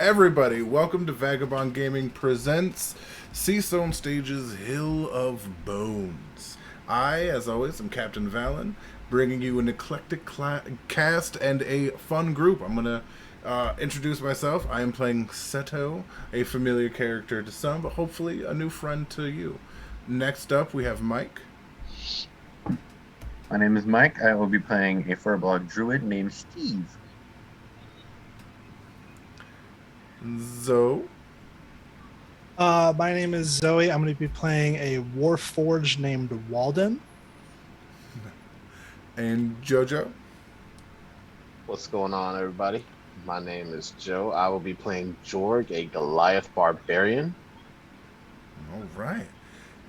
Everybody, welcome to Vagabond Gaming Presents Seastone Stage's Hill of Bones. I, as always, am Captain Valen, bringing you an eclectic cast and a fun group. I'm going to introduce myself. I am playing Seto, a familiar character to some, but hopefully a new friend to you. Next up, we have Mike. My name is Mike. I will be playing a Furbolg druid named Steve. Zoe. My name is Zoe. I'm going to be playing a Warforged named Walden. And Jojo. What's going on, everybody? My name is Joe. I will be playing Jorg, a Goliath barbarian. All right.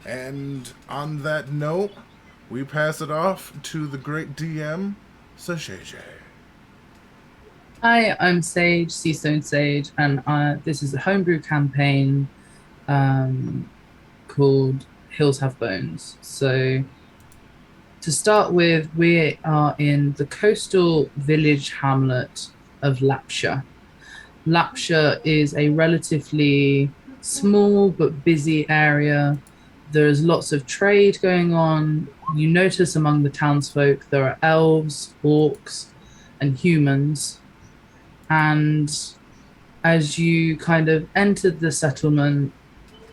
And on that note, we pass it off to the great DM, Sashay. Hi, I'm Sage, Seastone Sage, and this is a homebrew campaign called Hills Have Bones. So, to start with, we are in the coastal village hamlet of Lapsha. Lapsha is a relatively small but busy area. There's lots of trade going on. You notice among the townsfolk there are elves, orcs, and humans. And as you kind of entered the settlement,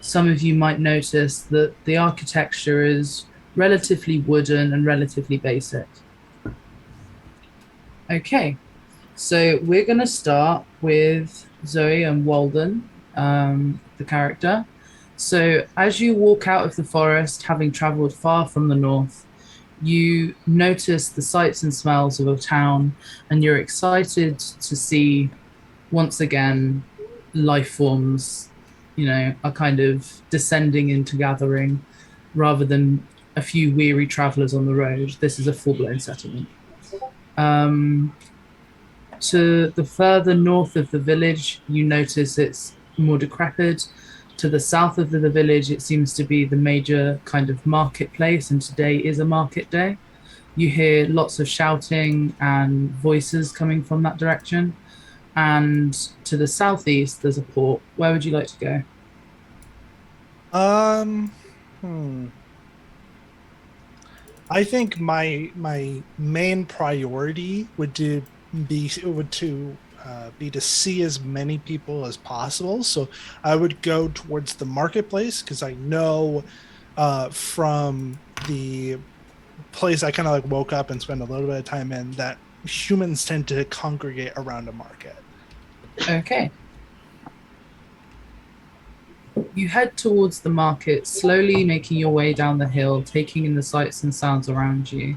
some of you might notice that the architecture is relatively wooden and relatively basic. Okay, so we're going to start with Zoe and Walden, the character. So as you walk out of the forest, having traveled far from the north, you notice the sights and smells of a town, and you're excited to see, once again, life forms, are kind of descending into gathering rather than a few weary travelers on the road. This is a full-blown settlement. To the further north of the village, you notice it's more decrepit. To the south of the village, it seems to be the major kind of marketplace, and today is a market day. You hear lots of shouting and voices coming from that direction. And to the southeast, there's a port. Where would you like to go? I think my main priority would be to see as many people as possible. So I would go towards the marketplace because I know from the place I kind of like woke up and spent a little bit of time in that humans tend to congregate around a market. Okay. You head towards the market, slowly making your way down the hill, taking in the sights and sounds around you.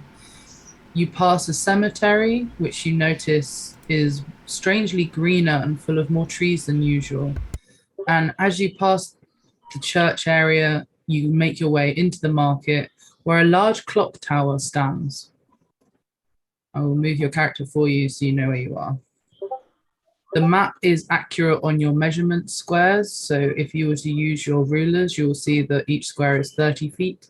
You pass a cemetery, which you notice is strangely greener and full of more trees than usual. And as you pass the church area, you make your way into the market, where a large clock tower stands. I will move your character for you so you know where you are. The map is accurate on your measurement squares. So if you were to use your rulers, you'll see that each square is 30 feet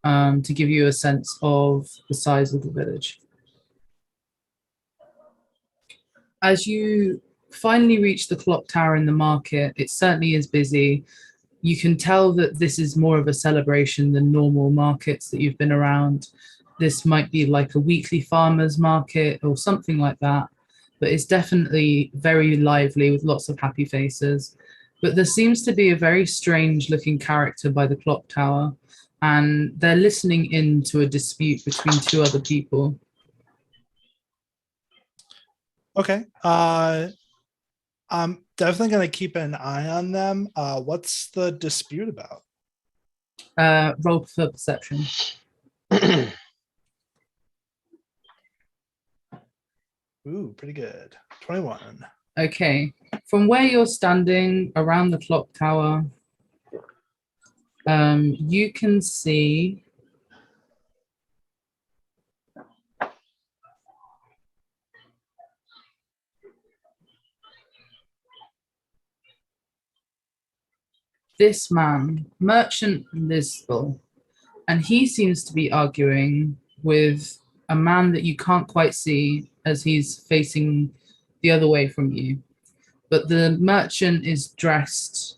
to give you a sense of the size of the village. As you finally reach the clock tower in the market, it certainly is busy. You can tell that this is more of a celebration than normal markets that you've been around. This might be like a weekly farmers market or something like that. But it's definitely very lively with lots of happy faces. But there seems to be a very strange looking character by the clock tower, and they're listening in to a dispute between two other people. Okay. I'm definitely going to keep an eye on them. What's the dispute about? Roll for perception. Ooh, pretty good. 21. Okay. From where you're standing around the clock tower, you can see this man, Merchant Lisbel, and he seems to be arguing with a man that you can't quite see as he's facing the other way from you. but the merchant is dressed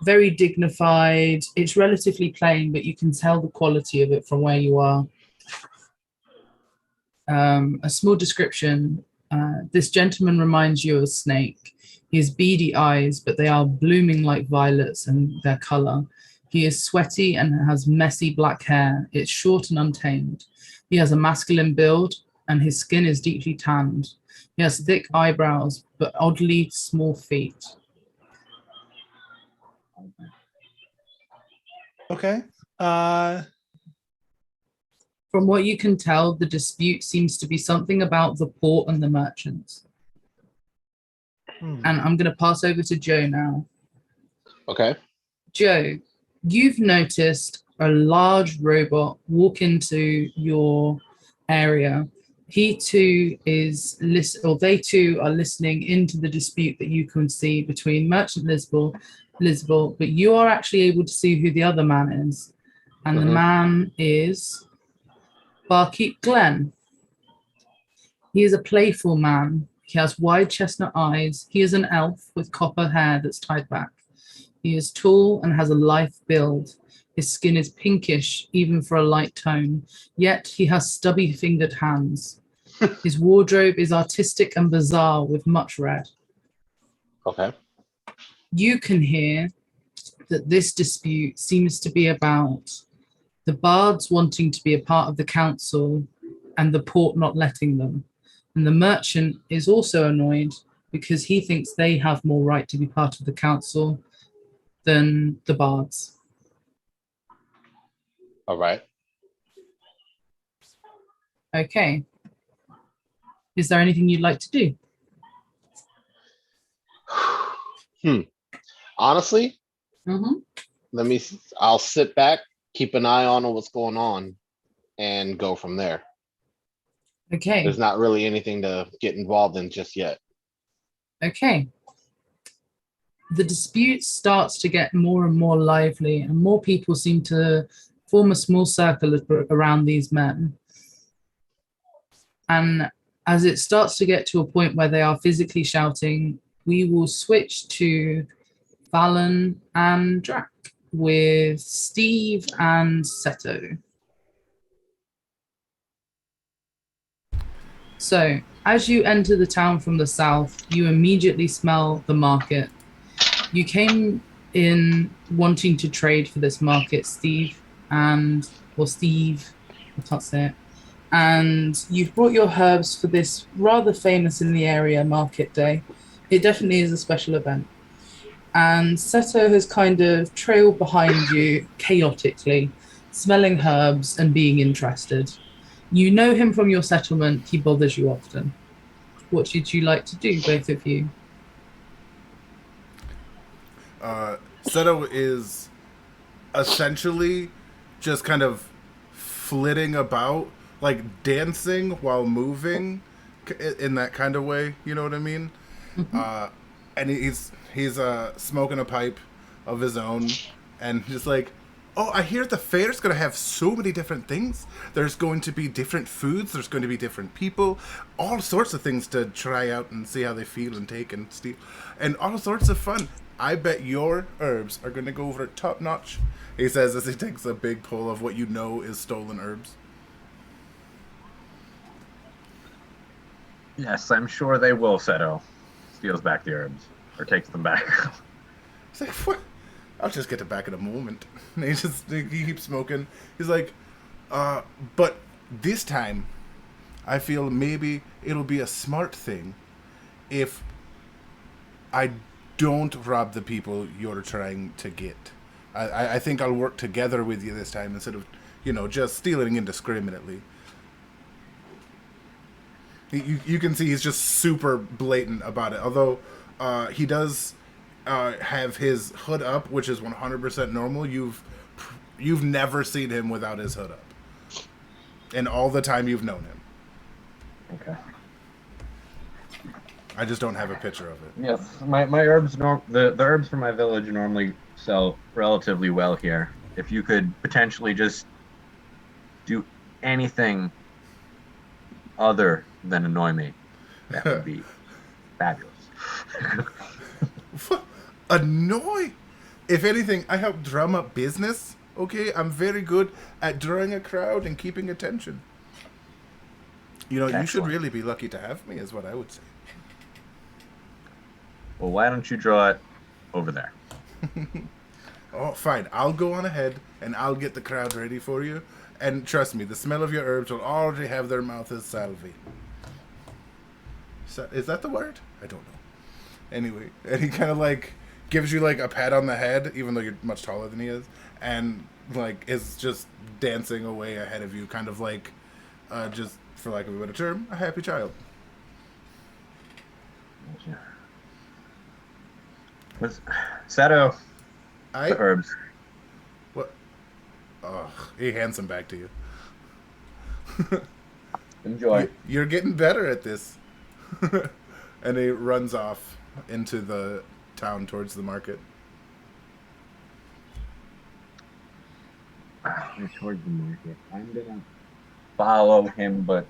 very dignified. It's relatively plain, but you can tell the quality of it from where you are. A small description. This gentleman reminds you of a snake. He has beady eyes, but they are blooming like violets in their color. He is sweaty and has messy black hair. It's short and untamed. He has a masculine build, and his skin is deeply tanned. He has thick eyebrows, but oddly small feet. Okay. From what you can tell, the dispute seems to be something about the port and the merchants. And I'm going to pass over to Joe now. Okay. Joe, you've noticed a large robot walk into your area. He too is they too are listening into the dispute that you can see between Merchant Lisbel, but you are actually able to see who the other man is. And the man is Barkeep Glenn. He is a playful man. He has wide chestnut eyes. He is an elf with copper hair that's tied back. He is tall and has a lithe build. His skin is pinkish, even for a light tone, yet he has stubby-fingered hands. His wardrobe is artistic and bizarre with much red. Okay. You can hear that this dispute seems to be about the bards wanting to be a part of the council and the port not letting them. And the merchant is also annoyed because he thinks they have more right to be part of the council than the bards. All right. Okay. Is there anything you'd like to do? Honestly, Mm-hmm. I'll sit back, keep an eye on what's going on, and go from there. Okay. There's not really anything to get involved in just yet. Okay. The dispute starts to get more and more lively, and more people seem to form a small circle around these men. And as it starts to get to a point where they are physically shouting, we will switch to Valen and Drac with Steve and Seto. So, as you enter the town from the south, you immediately smell the market. You came in wanting to trade for this market, Steve, I can't say it. And you've brought your herbs for this rather famous in the area market day. It definitely is a special event. And Seto has kind of trailed behind you chaotically, smelling herbs and being interested. You know him from your settlement. He bothers you often. What would you like to do, both of you? Seto is essentially just kind of flitting about, like dancing while moving in that kind of way. You know what I mean? Mm-hmm. And he's smoking a pipe of his own and just like, oh, I hear the fair's going to have so many different things. There's going to be different foods. There's going to be different people. All sorts of things to try out and see how they feel and take and steal. And all sorts of fun. I bet your herbs are going to go over top notch, he says as he takes a big pull of what you know is stolen herbs. Yes, I'm sure they will, Seto. Steals back the herbs. Or takes them back. He's like, what? I'll just get it back in a moment. And he keeps smoking. He's like, but this time, I feel maybe it'll be a smart thing if I don't rob the people you're trying to get. I think I'll work together with you this time instead of, just stealing indiscriminately. You can see he's just super blatant about it. Although he does have his hood up, which is 100% normal. You've never seen him without his hood up, and all the time you've known him. Okay. I just don't have a picture of it. Yes, my herbs, the herbs from my village normally sell relatively well here. If you could potentially just do anything other than annoy me, that would be fabulous. Annoy. If anything, I help drum up business. Okay, I'm very good at drawing a crowd and keeping attention. You know, you should Excellent. really be lucky to have me, is what I would say. Well, why don't you draw it over there? Oh, fine. I'll go on ahead and I'll get the crowd ready for you. And trust me, the smell of your herbs will already have their mouth as salvi. Is that the word? I don't know. Anyway, and he kind of like gives you like a pat on the head, even though you're much taller than he is, and like is just dancing away ahead of you, kind of like, just for lack of a better term, a happy child. Sato, I the herbs. what? Oh, he hands them back to you. Enjoy. You're getting better at this. And he runs off into the town towards the market. Towards the market. I'm gonna follow him, but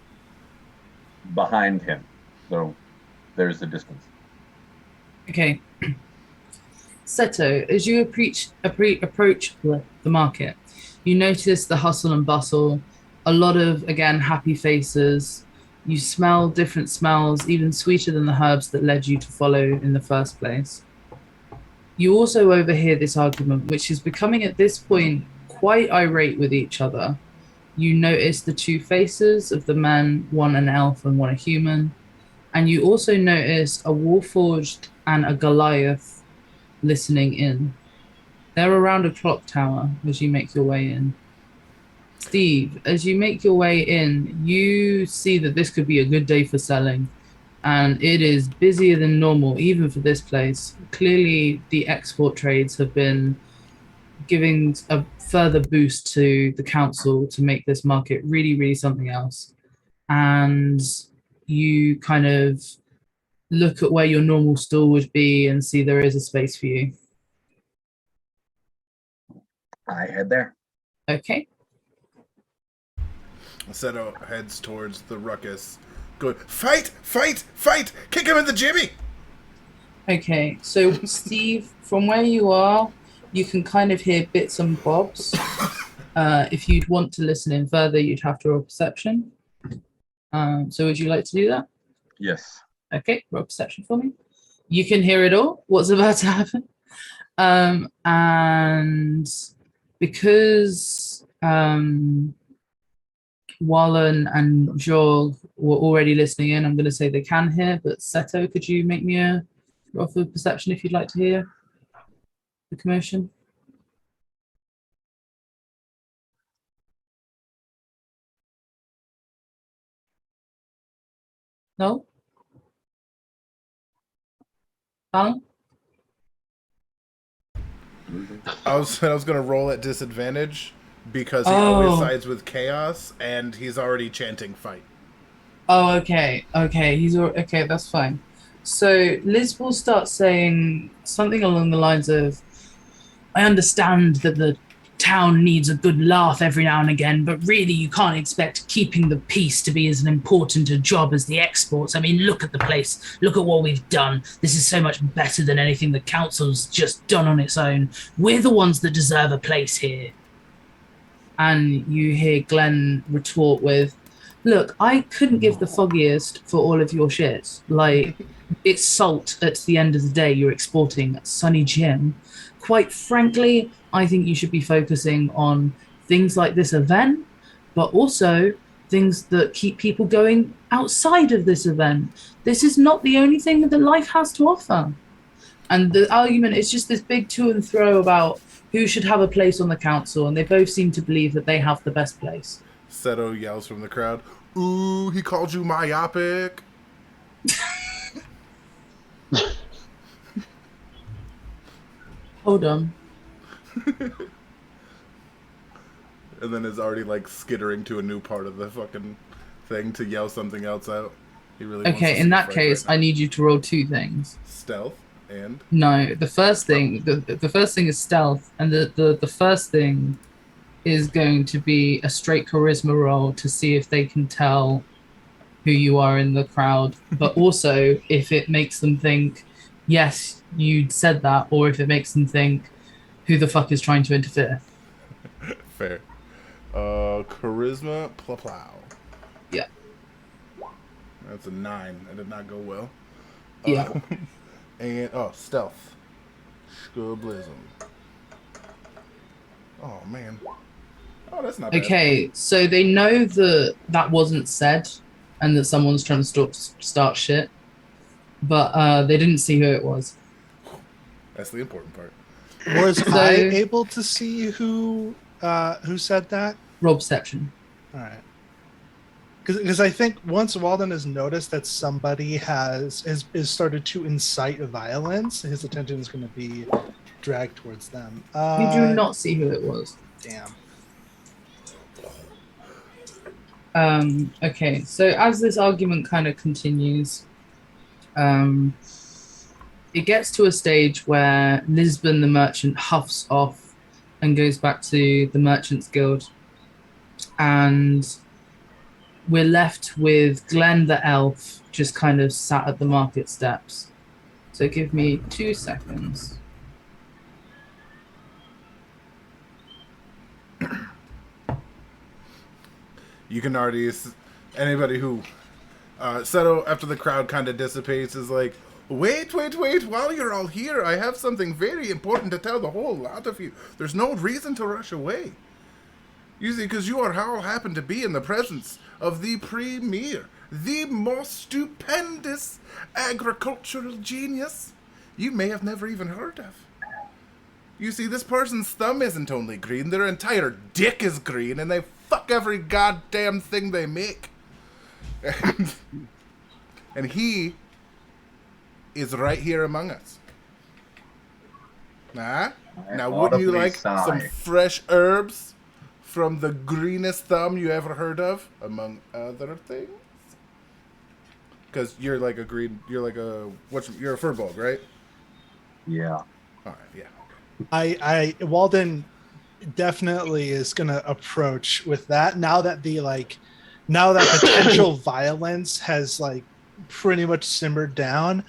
behind him. So there's a distance. Okay. Seto, as you approach the market, you notice the hustle and bustle, a lot of, again, happy faces. You smell different smells, even sweeter than the herbs that led you to follow in the first place. You also overhear this argument, which is becoming at this point quite irate with each other. You notice the two faces of the men, one an elf and one a human. And you also notice a Warforged and a Goliath listening in. They're around a clock tower as you make your way in. Steve, as you make your way in, you see that this could be a good day for selling, and it is busier than normal, even for this place. Clearly, the export trades have been giving a further boost to the council to make this market really, really something else. And you kind of look at where your normal stall would be and see there is a space for you. I head there. Okay. Seto heads towards the ruckus. Go, fight! Fight! Fight! Kick him in the jimmy! Okay, so Steve, from where you are, you can kind of hear bits and bobs. If you'd want to listen in further, you'd have to roll perception. So would you like to do that? Yes. Okay, roll perception for me. You can hear it all, what's about to happen. And because Wallen and Jorg were already listening in, I'm going to say they can hear, but Seto, could you make me a roll for perception if you'd like to hear the commotion? No? Alan? I was gonna roll at disadvantage because he always sides with chaos, and he's already chanting fight. Oh, okay. Okay, that's fine. So Liz will start saying something along the lines of, I understand that the town needs a good laugh every now and again, but really you can't expect keeping the peace to be as important a job as the exports. I mean, look at the place. Look at what we've done. This is so much better than anything the council's just done on its own. We're the ones that deserve a place here. And you hear Glenn retort with, look, I couldn't give the foggiest for all of your shit. Like, it's salt at the end of the day you're exporting, Sunny Jim. Quite frankly, I think you should be focusing on things like this event, but also things that keep people going outside of this event. This is not the only thing that life has to offer. And the argument is just this big to and fro about who should have a place on the council, and they both seem to believe that they have the best place. Seto yells from the crowd, ooh, he called you myopic. Hold on. And then is already like skittering to a new part of the fucking thing to yell something else out. He really wants Okay, to in see that fight case, right I need you to roll two things. now. Stealth and No, the first thing, the first thing is stealth, and the first thing is going to be a straight charisma roll to see if they can tell who you are in the crowd, but also if it makes them think yes, you said that, or if it makes them think, who the fuck is trying to interfere? Fair. Charisma, plow. Yeah. That's a 9. That did not go well. Yeah. And stealth. Scublism. Oh man. Oh, that's not bad. Okay, so they know that that wasn't said, and that someone's trying to start shit, but they didn't see who it was. That's the important part. Was So- I able to see who said that? Robception. All right. Because I think once Walden has noticed that somebody has started to incite violence, his attention is going to be dragged towards them. You do not see who it was. Damn. Okay, so as this argument kind of continues, it gets to a stage where Lisbon the merchant huffs off and goes back to the Merchants Guild, and we're left with Glenn the elf just kind of sat at the market steps. So give me 2 seconds. You can already anybody who Seto, after the crowd kind of dissipates, is like, wait, while you're all here, I have something very important to tell the whole lot of you. There's no reason to rush away. You see, because you all happen to be in the presence of the premier, the most stupendous agricultural genius you may have never even heard of. You see, this person's thumb isn't only green, their entire dick is green, and they fuck every goddamn thing they make. And he is right here among us. Now, wouldn't you like some fresh herbs from the greenest thumb you ever heard of, among other things? Because you're like a furball, right? Yeah. All right, yeah. Walden definitely is gonna approach with that now that potential violence has like pretty much simmered down.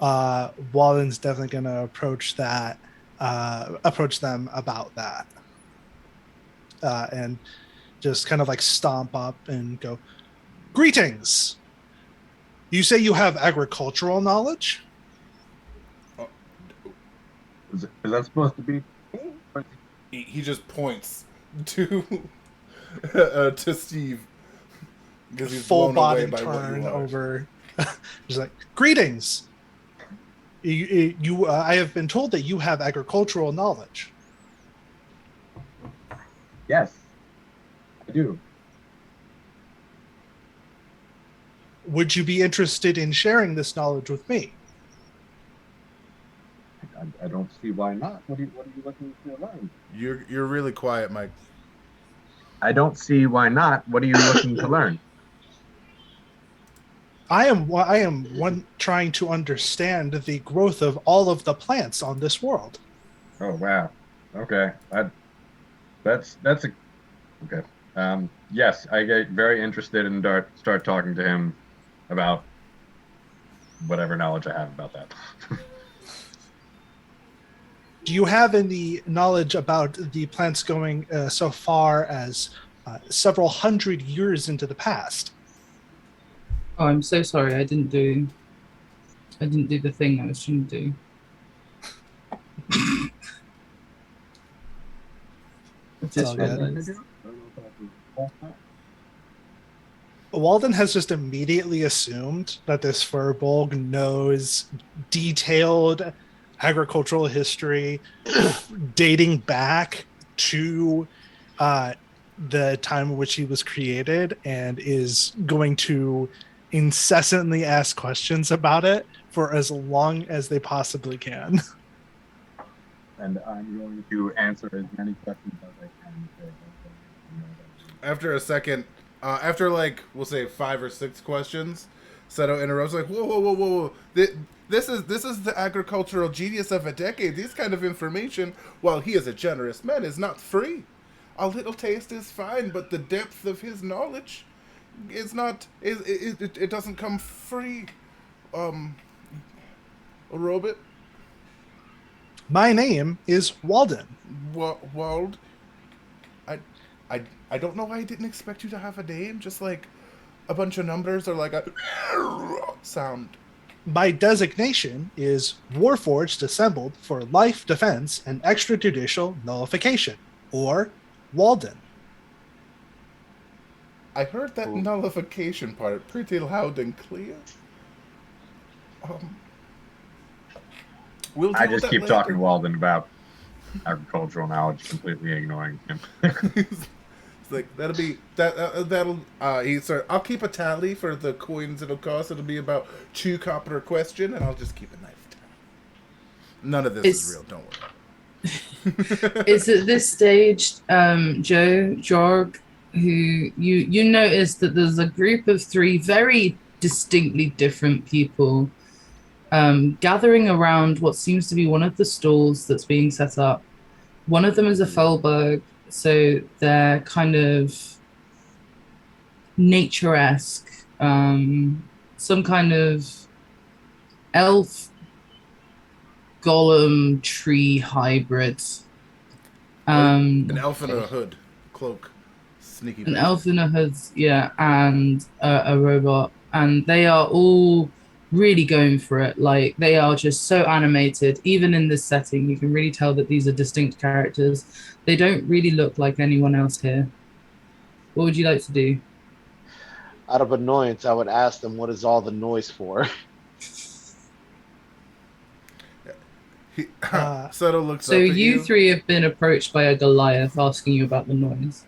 Walden's definitely gonna approach them about that, and just kind of like stomp up and go, "Greetings. You say you have agricultural knowledge?" Is that supposed to be? He just points to Steve because he's Full blown away body by what turn you are. over. He's like, "Greetings. I have been told that you have agricultural knowledge." Yes, I do. Would you be interested in sharing this knowledge with me? I don't see why not. What are you looking to learn? You're really quiet, Mike. I don't see why not. What are you looking to learn? I am one trying to understand the growth of all of the plants on this world. Oh wow. Okay. That's a okay. Yes, I get very interested and start talking to him about whatever knowledge I have about that. Do you have any knowledge about the plants going so far as several hundred years into the past? Oh, I'm so sorry. I didn't do the thing I was trying to do. It's all good. Walden has just immediately assumed that this Furbolg knows detailed agricultural history dating back to the time in which he was created, and is going to incessantly ask questions about it for as long as they possibly can. And I'm going to answer as many questions as I can. After a second, after like we'll say 5 or 6 questions, Seto interrupts like, whoa. This is the agricultural genius of a decade. This kind of information, while he is a generous man, is not free. A little taste is fine, but the depth of his knowledge is not. It doesn't come free. Robot? My name is Walden. Wald? I, I don't know why I didn't expect you to have a name. Just like a bunch of numbers or like a sound. My designation is Warforged Assembled for Life Defense and Extrajudicial Nullification, or Walden. I heard that nullification part pretty loud and clear. We'll I deal with just that keep later. talking to Walden about agricultural knowledge, completely ignoring him. It's like that'll be that'll he said I'll keep a tally for the coins it'll cost. It'll be about 2 copper a question, and I'll just keep a knife tally. None of this is real. Don't worry. It's at this stage, Jorg, who you notice that there's a group of 3 very distinctly different people gathering around what seems to be one of the stalls that's being set up. One of them is a Felberg, so they're kind of nature-esque, some kind of elf golem tree hybrid. An elf in a hood, cloak, sneaky. An elf in a hood, yeah, and a robot, and they are all really going for it. Like, they are just so animated. Even in this setting, you can really tell that these are distinct characters. They don't really look like anyone else here. What would you like to do? Out of annoyance, I would ask them, what is all the noise for? Seto looks So up at you 3 have been approached by a Goliath asking you about the noise.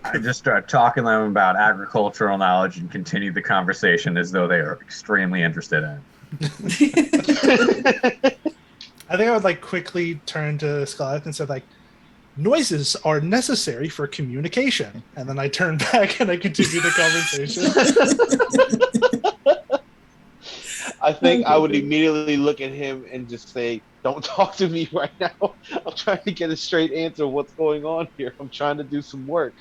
I just start talking to them about agricultural knowledge and continue the conversation as though they are extremely interested in it. I think I would like quickly turn to Scarlett and said like, noises are necessary for communication. And then I turn back and I continue the conversation. I think I would immediately look at him and just say, don't talk to me right now. I'm trying to get a straight answer of what's going on here. I'm trying to do some work.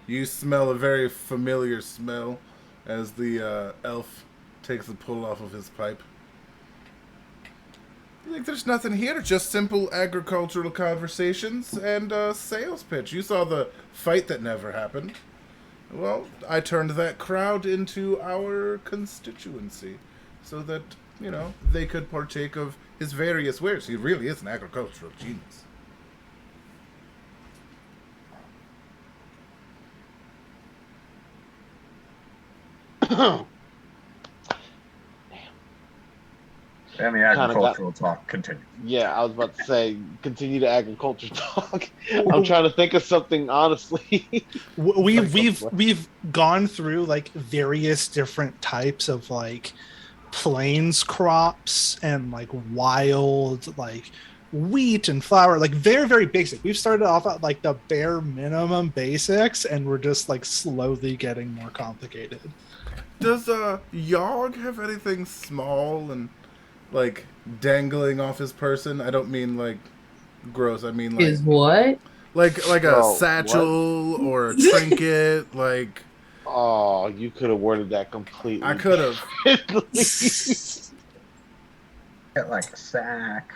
You smell a very familiar smell as the elf takes a pull off of his pipe. Like, there's nothing here, just simple agricultural conversations and a sales pitch. You saw the fight that never happened. Well, I turned that crowd into our constituency so that, you know, they could partake of his various wares. He really is an agricultural genius. And the agricultural talk continues. Yeah, I was about to say, continue the agriculture talk. I'm trying to think of something honestly. We've gone through like various different types of like plains crops and like wild like wheat and flour, like very, very basic. We've started off at like the bare minimum basics and we're just like slowly getting more complicated. Does Yogg have anything small and like dangling off his person? I don't mean like gross. I mean like Is what? like a Oh, satchel or a trinket. Like Oh, you could have worded that completely. I could have. Get like a sack.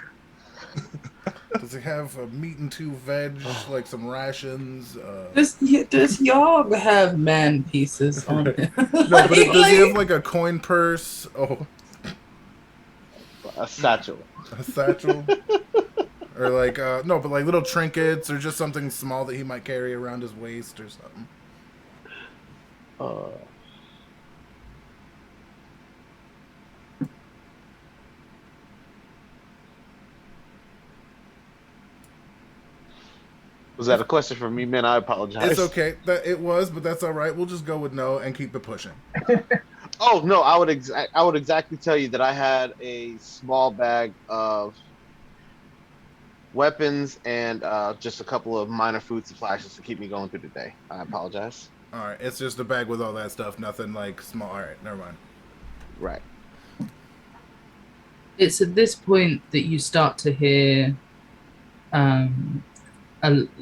Does he have a meat and 2 veg, like some rations? Does Yogg have man pieces on it? No, but does he have like a coin purse? Oh, A satchel. a satchel? Or like no, but like little trinkets or just something small that he might carry around his waist or something. Was that a question for me, man? I apologize. It's okay. That it was, but that's all right. We'll just go with no and keep it pushing. Oh no, I would exactly tell you that I had a small bag of weapons and just a couple of minor food supplies just to keep me going through the day. I apologize. All right, it's just a bag with all that stuff. Nothing like small. All right, never mind. Right. It's at this point that you start to hear a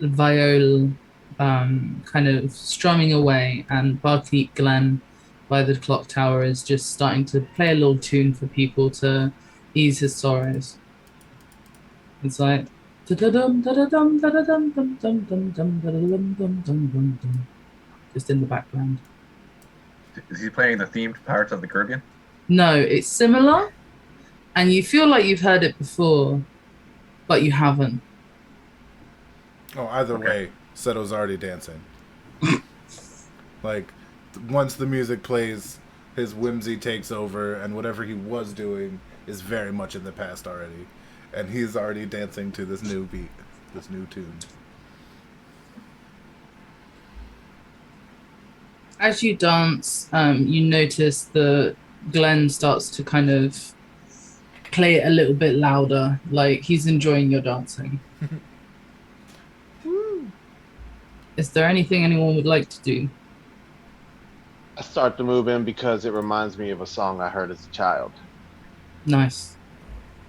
viol kind of strumming away, and Barkeep Glenn by the clock tower is just starting to play a little tune for people to ease his sorrows. It's like da-da-dum, da-da-dum, da-da-dum, dum, dum, dum, dum, da-da-dum, dum, dum, dum, dum. Just in the background. Is he playing the themed Pirates of the Caribbean? No, it's similar, and you feel like you've heard it before, but you haven't. Oh, either way, Seto's already dancing. Like, once the music plays, his whimsy takes over, and whatever he was doing is very much in the past already. And he's already dancing to this new beat, this new tune. As you dance, you notice that Glenn starts to kind of play it a little bit louder, like he's enjoying your dancing. Is there anything anyone would like to do? I start to move in because it reminds me of a song I heard as a child. Nice.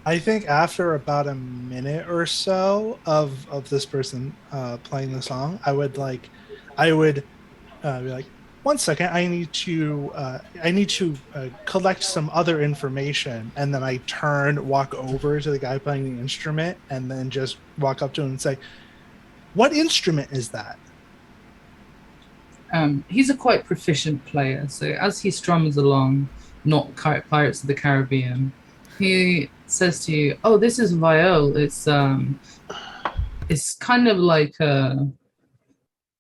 I think after about a minute or so of this person playing the song, I would be like, 1 second, I need to collect some other information, and then I walk over to the guy playing the instrument, and then just walk up to him and say, "What instrument is that?" He's a quite proficient player, so as he strums along, not Pirates of the Caribbean, he says to you, "Oh, this is viol. It's kind of like a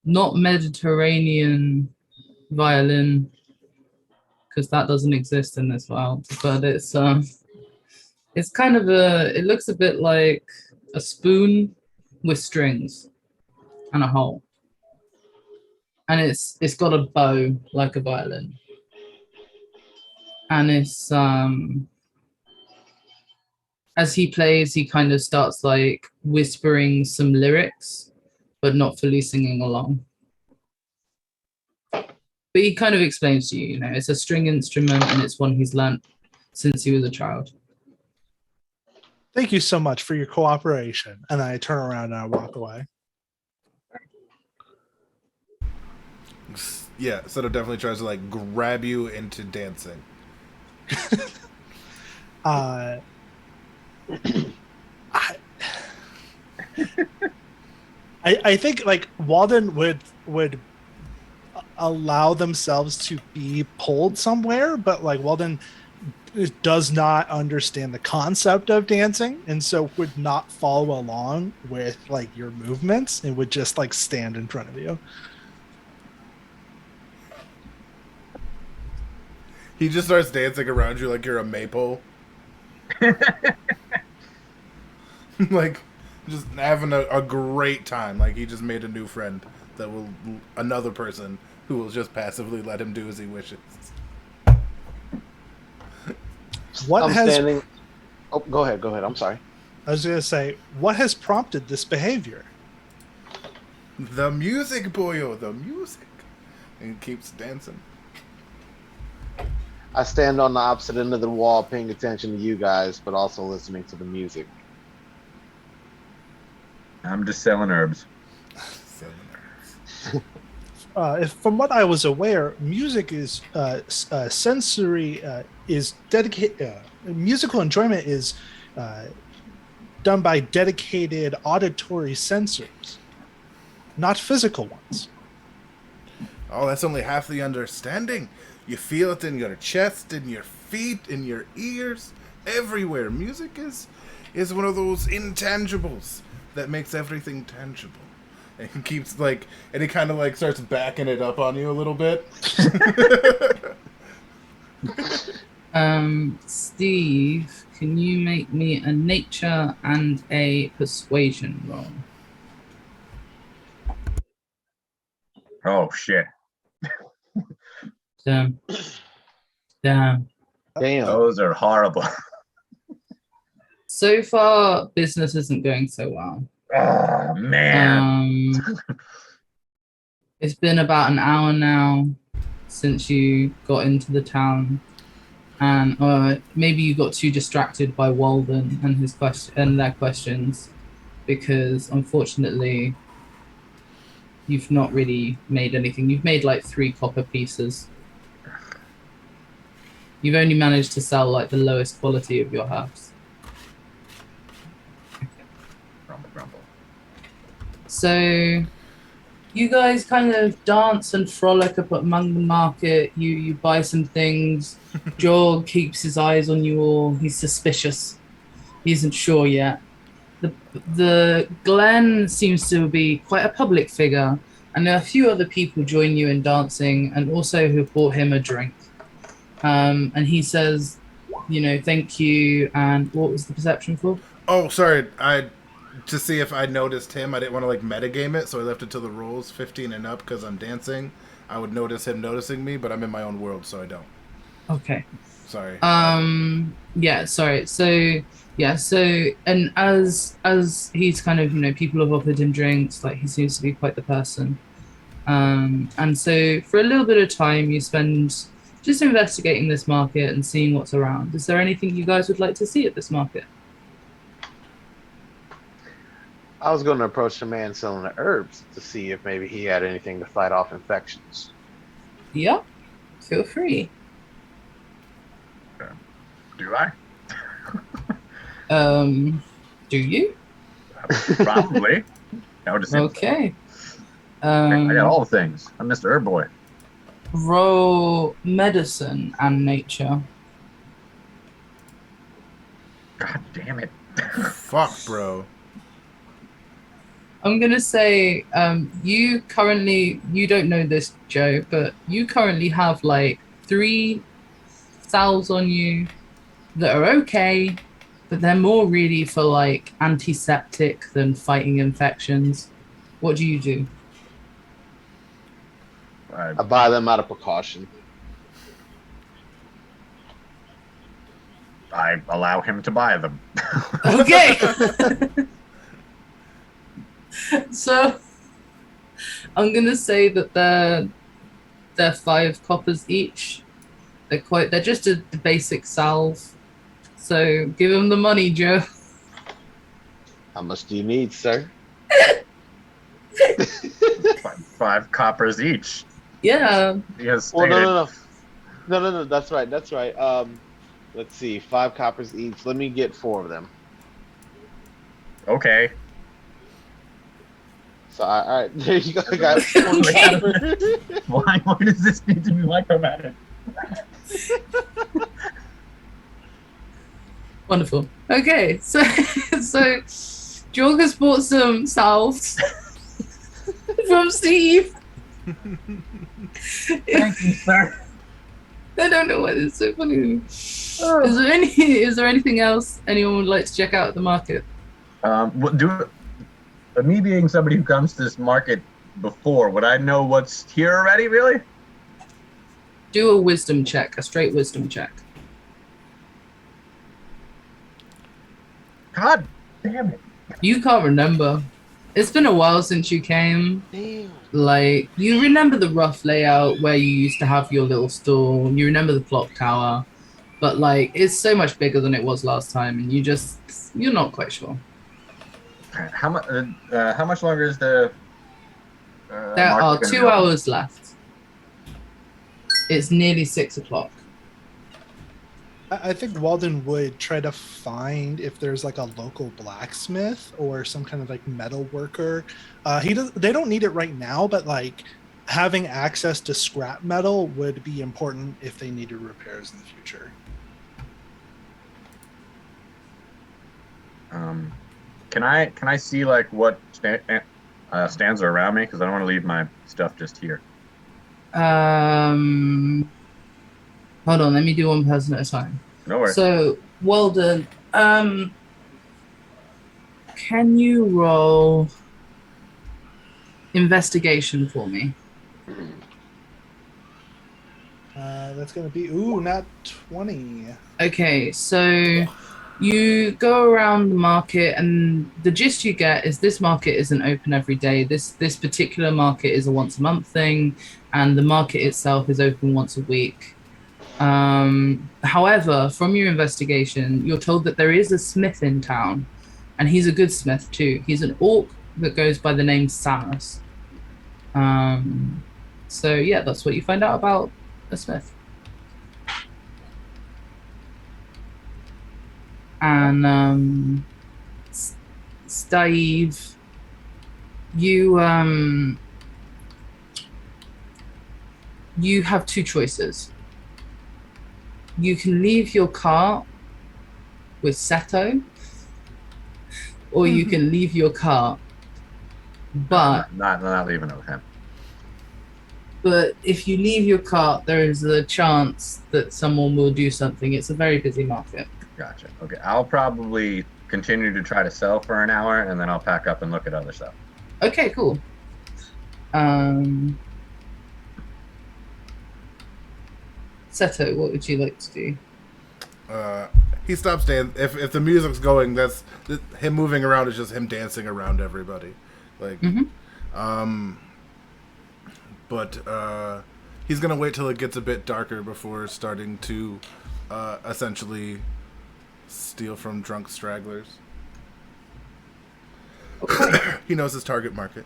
not Mediterranean violin, because that doesn't exist in this world, but it's kind of it looks a bit like a spoon with strings and a hole, and it's got a bow like a violin, and it's as he plays, he kind of starts like whispering some lyrics, but not fully singing along. But he kind of explains to you, it's a string instrument, and it's one he's learnt since he was a child." Thank you so much for your cooperation. And then I turn around and I walk away. Yeah, Seto definitely tries to like grab you into dancing. I think like Walden would allow themselves to be pulled somewhere, but like Walden does not understand the concept of dancing, and so would not follow along with like your movements, and would just like stand in front of you. He just starts dancing around you like you're a maypole. Like, just having a great time. Like, he just made a new friend that will, another person who will just passively let him do as he wishes. What has standing. Oh, go ahead. I'm sorry. I was going to say, what has prompted this behavior? The music, boyo, the music. And he keeps dancing. I stand on the opposite end of the wall, paying attention to you guys, but also listening to the music. I'm just selling herbs. From what I was aware, music is sensory, is dedicated. Musical enjoyment is done by dedicated auditory sensors, not physical ones. Oh, that's only half the understanding. You feel it in your chest, in your feet, in your ears, everywhere. Music is one of those intangibles that makes everything tangible. And he keeps like, and he kind of like starts backing it up on you a little bit. Steve, can you make me a nature and a persuasion roll? Oh shit! Damn. Damn. Those are horrible. So far, business isn't going so well. Oh man! It's been about an hour now since you got into the town, and maybe you got too distracted by Walden and his their questions, because unfortunately, you've not really made anything. You've made like 3 copper pieces. You've only managed to sell like the lowest quality of your herbs. Grumble, grumble. So you guys kind of dance and frolic up among the market. You buy some things. Jorg keeps his eyes on you all. He's suspicious. He isn't sure yet. The Glen seems to be quite a public figure, and a few other people join you in dancing, and also who bought him a drink. And he says, thank you. And what was the perception for? Oh, sorry. To see if I noticed him. I didn't want to like metagame it, so I left it to the rules 15 and up because I'm dancing. I would notice him noticing me, but I'm in my own world, so I don't. Okay. Sorry. Yeah, sorry. So and as he's kind of, people have offered him drinks, like he seems to be quite the person. And so for a little bit of time you spend just investigating this market and seeing what's around. Is there anything you guys would like to see at this market? I was going to approach the man selling the herbs to see if maybe he had anything to fight off infections. Yeah, feel free. Do I? Do you? Probably. Okay. I got all the things. I'm Mr. Herb Boy. Roll medicine and nature. God damn it. Fuck, bro. I'm gonna say, you don't know this, Joe, but you currently have like 3 salves on you that are okay, but they're more really for like antiseptic than fighting infections. What do you do? I buy them out of precaution. I allow him to buy them. Okay. So I'm gonna say that they're 5 coppers each. They're just a basic salve. So give him the money, Joe. How much do you need, sir? 5 coppers each. Yeah. Yes. Well, no. That's right. Let's see. 5 coppers each. Let me get 4 of them. Okay. So, all right, there you go. I got 20 coppers. Why does this need to be micromanaged? Wonderful. Okay, so Jorg has bought some salves from Steve. Thank you, sir. I don't know why this is so funny. Is there anything else anyone would like to check out at the market? Me being somebody who comes to this market before, would I know what's here already, really? Do a wisdom check, a straight wisdom check. God damn it. You can't remember. It's been a while since you came. Damn. Like, you remember the rough layout where you used to have your little store. You remember the clock tower. But, like, it's so much bigger than it was last time, and you're not quite sure. How much longer is the There are 2 hours left. It's nearly 6 o'clock. I think Walden would try to find if there's like a local blacksmith or some kind of like metal worker. They don't need it right now, but like having access to scrap metal would be important if they needed repairs in the future. Can I see like what stands are around me? Because I don't want to leave my stuff just here. Hold on, let me do one person at a time. No worries. So, Walden, can you roll investigation for me? That's going to be, not 20. Okay, so you go around the market, and the gist you get is this market isn't open every day. This particular market is a once a month thing, and the market itself is open once a week. However, from your investigation, you're told that there is a smith in town, and he's a good smith too. He's an orc that goes by the name Samus. So yeah, that's what you find out about a smith. and Steve, you you have two choices. You can leave your cart with Seto, or you can leave your cart. But not leaving it with him. But if you leave your cart, there is a chance that someone will do something. It's a very busy market. Gotcha. Okay, I'll probably continue to try to sell for an hour, and then I'll pack up and look at other stuff. Okay, cool. Seto, what would you like to do? He stops dancing. If the music's going, that's him moving around. Is just him dancing around everybody, like. But he's gonna wait till it gets a bit darker before starting to essentially steal from drunk stragglers. Okay. He knows his target market.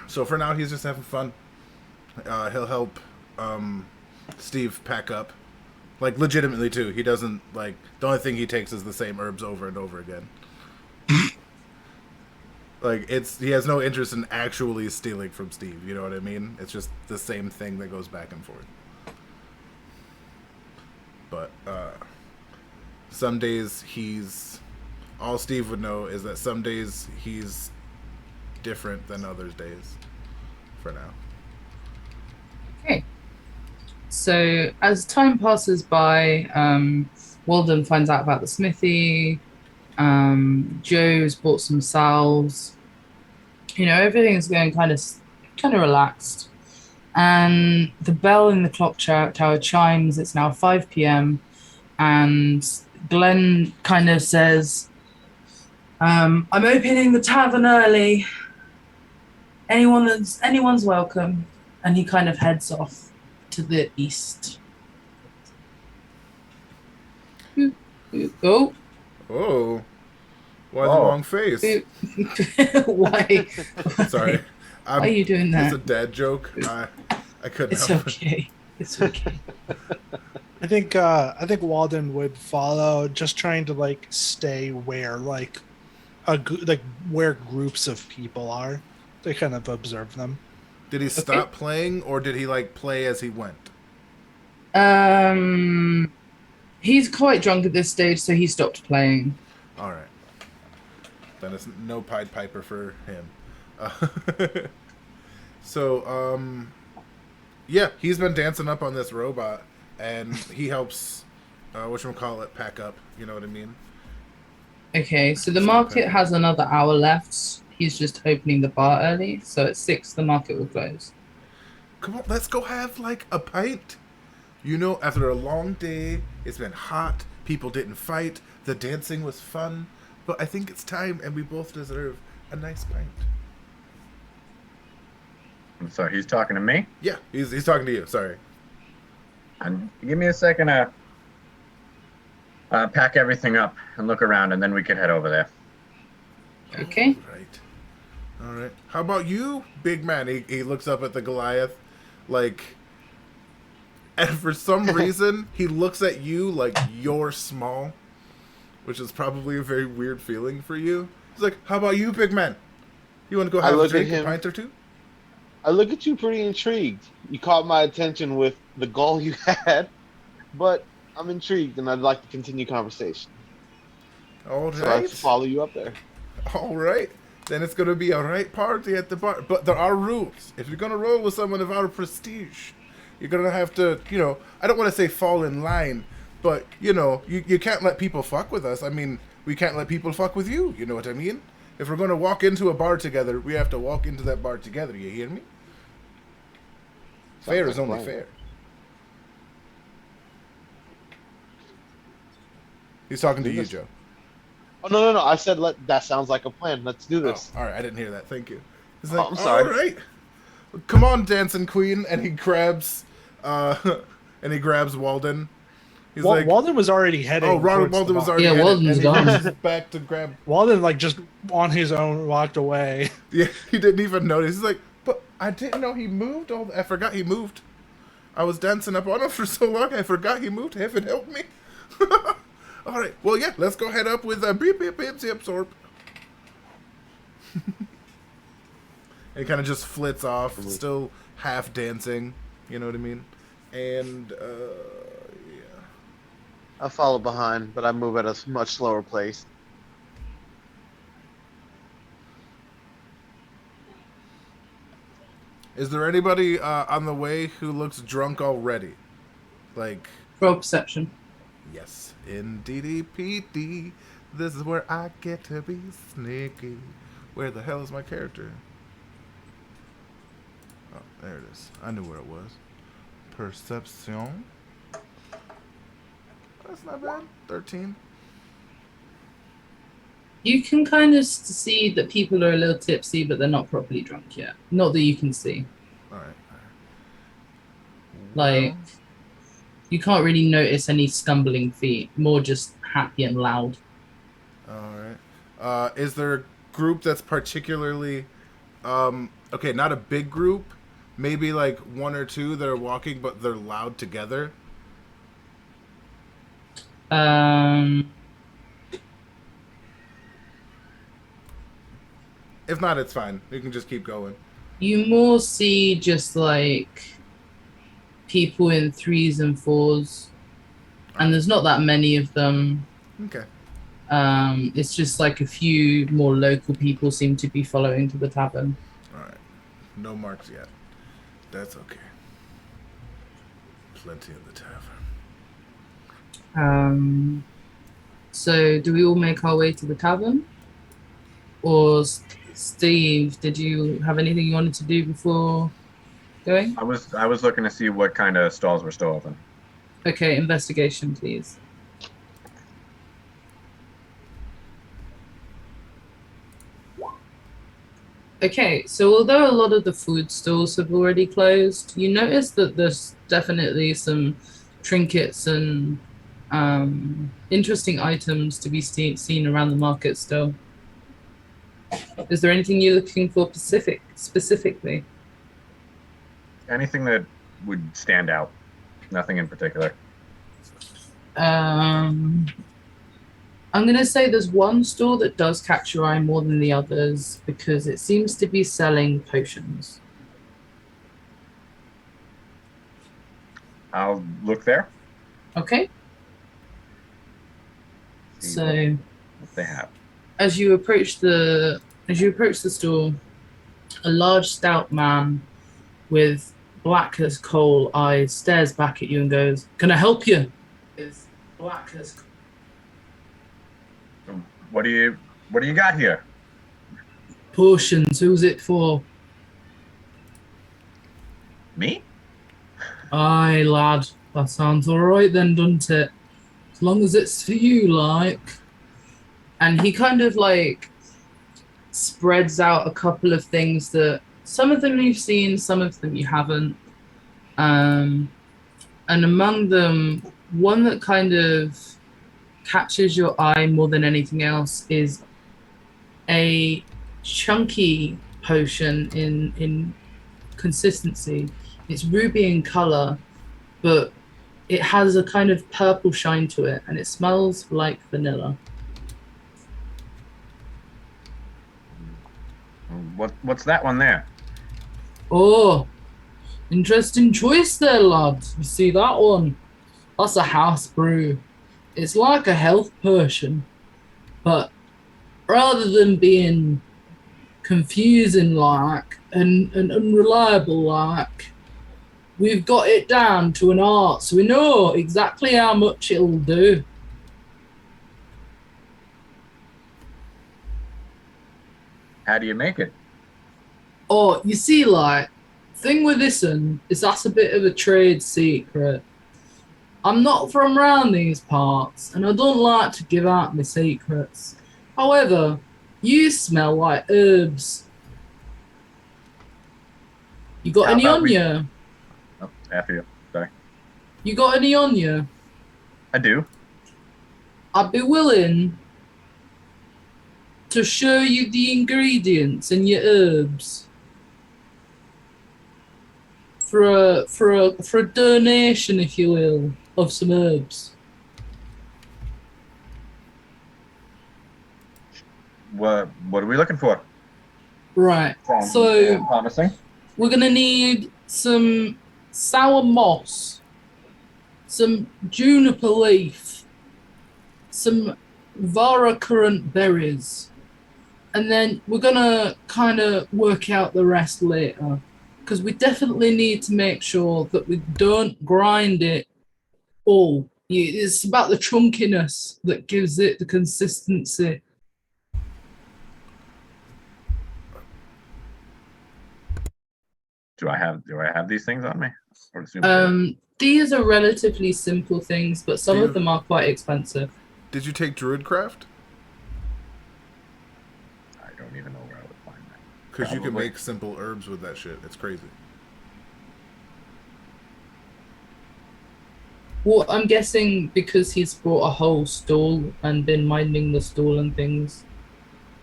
So for now, he's just having fun. He'll help Steve pack up, like legitimately too. He doesn't like the only thing he takes is the same herbs over and over again. Like he has no interest in actually stealing from Steve. You know what I mean? It's just the same thing that goes back and forth. But some days all Steve would know is that some days he's different than others days. For now. Okay. So as time passes by, Walden finds out about the smithy. Joe's bought some salves. Everything's going kind of relaxed. And the bell in the clock tower chimes. It's now 5 p.m. And Glenn kind of says, I'm opening the tavern early. Anyone's welcome. And he kind of heads off to the east. Oh. Oh. Why the long face? Why? Sorry. Why are you doing that? It's a dad joke. I couldn't It's help okay. It's okay. I think Walden would follow, just trying to stay where where groups of people are. They kind of observe them. Did he stop playing, or did he play as he went? He's quite drunk at this stage, so he stopped playing. All right. Then it's no Pied Piper for him. Yeah, he's been dancing up on this robot, and he helps, whatchamacallit, pack up. You know what I mean? Okay, so the market has another hour left. He's just opening the bar early, so at 6 the market will close. Come on, let's go have a pint. After a long day, it's been hot, people didn't fight, the dancing was fun, but I think it's time, and we both deserve a nice pint. I'm sorry, he's talking to me? Yeah, he's talking to you, sorry. And give me a second to pack everything up and look around, and then we can head over there. Okay. All right. How about you, big man? He looks up at the Goliath, and for some reason, he looks at you like you're small, which is probably a very weird feeling for you. He's like, how about you, big man? You want to go have a drink, a pint or two? I look at you pretty intrigued. You caught my attention with the goal you had, but I'm intrigued, and I'd like to continue conversation. All So I have right. to follow you up there. All right. Then it's going to be a right party at the bar. But there are rules. If you're going to roll with someone of our prestige, you're going to have to, I don't want to say fall in line, but, you can't let people fuck with us. I mean, we can't let people fuck with you. You know what I mean? If we're going to walk into a bar together, we have to walk into that bar together. You hear me? Fair is only fair. He's talking to you, Joe. Oh, no. I said that sounds like a plan. Let's do this. Oh, all right, I didn't hear that. Thank you. He's I'm sorry. All right. Come on, dancing queen, and he grabs Walden. He's Walden was already heading. Oh, towards Walden the was bar. already. Yeah, headed, Walden's and gone. He goes back to grab. Walden just on his own walked away. Yeah, he didn't even notice. He's like, but I didn't know he moved. I forgot he moved. I was dancing up on him for so long. I forgot he moved. Heaven help me. All right. Well, yeah. Let's go head up with beep beep beep zip sorp. It kind of just flits off, still half dancing. You know what I mean? And yeah. I follow behind, but I move at a much slower pace. Is there anybody on the way who looks drunk already? Like, Roll perception. yes, in DDPD, this is where I get to be sneaky. Where the hell is my character? Oh, there it is. I knew where it was. Perception. That's not bad. 13. You can kind of see that people are a little tipsy, but they're not properly drunk yet. Not that you can see. All right. Like, you can't really notice any stumbling feet. More just happy and loud. All right. Is there a group that's particularly, okay, not a big group, maybe like one or two that are walking, but they're loud together? If not, it's fine. You can just keep going. You more see just like people in 3s and 4s, and there's not that many of them. Okay. It's just like a few more local people seem to be following to the tavern. All right. No marks yet. That's okay. Plenty in the tavern. So do we all make our way to the tavern? Or Steve, did you have anything you wanted to do before going? I was looking to see what kind of stalls were still open. Okay, investigation, please. Okay, so although a lot of the food stalls have already closed, you notice that there's definitely some trinkets and interesting items to be seen around the market still. Is there anything you're looking for specifically? Anything that would stand out. Nothing in particular. I'm going to say there's one store that does catch your eye more than the others because it seems to be selling potions. I'll look there. Okay. See So what they have. as you approach the store, a large stout man with black as coal eyes stares back at you and goes, "Can I help you?" It's black as What do you got here? potions. Who's it for? Me? Aye, lad. That sounds all right then, doesn't it? As long as it's for you, like. And he kind of like spreads out a couple of things that some of them you've seen, some of them you haven't. And among them, one that kind of catches your eye more than anything else is a chunky potion in consistency. It's ruby in color, but it has a kind of purple shine to it, and it smells like vanilla. What's that one there? Oh, interesting choice there, lad. You see that one? That's a house brew. It's like a health potion, but rather than being confusing like and unreliable like, we've got it down to an art, so we know exactly how much it'll do. How do you make it? Oh, you see, like, thing with this one is that's a bit of a trade secret. I'm not from around these parts, and I don't like to give out my secrets. However, you smell like herbs. You got How any about on we- you? Oh, after you. Sorry. You got any on you? I do. I'd be willing to show you the ingredients and your herbs for a donation, if you will, of some herbs. what are we looking for? Right. Sounds So promising. we're gonna need some sour moss, some juniper leaf, some vara currant berries, and then we're gonna kind of work out the rest later, because we definitely need to make sure that we don't grind it all. It's about the chunkiness that gives it the consistency. Do I have these things on me? Or assume These are relatively simple things, but some Do of you- them are quite expensive. Did you take Druidcraft? I don't even know where I would find that. Because you can Probably. make simple herbs with that shit. It's crazy. Well, I'm guessing because he's brought a whole stall and been minding the stall and things,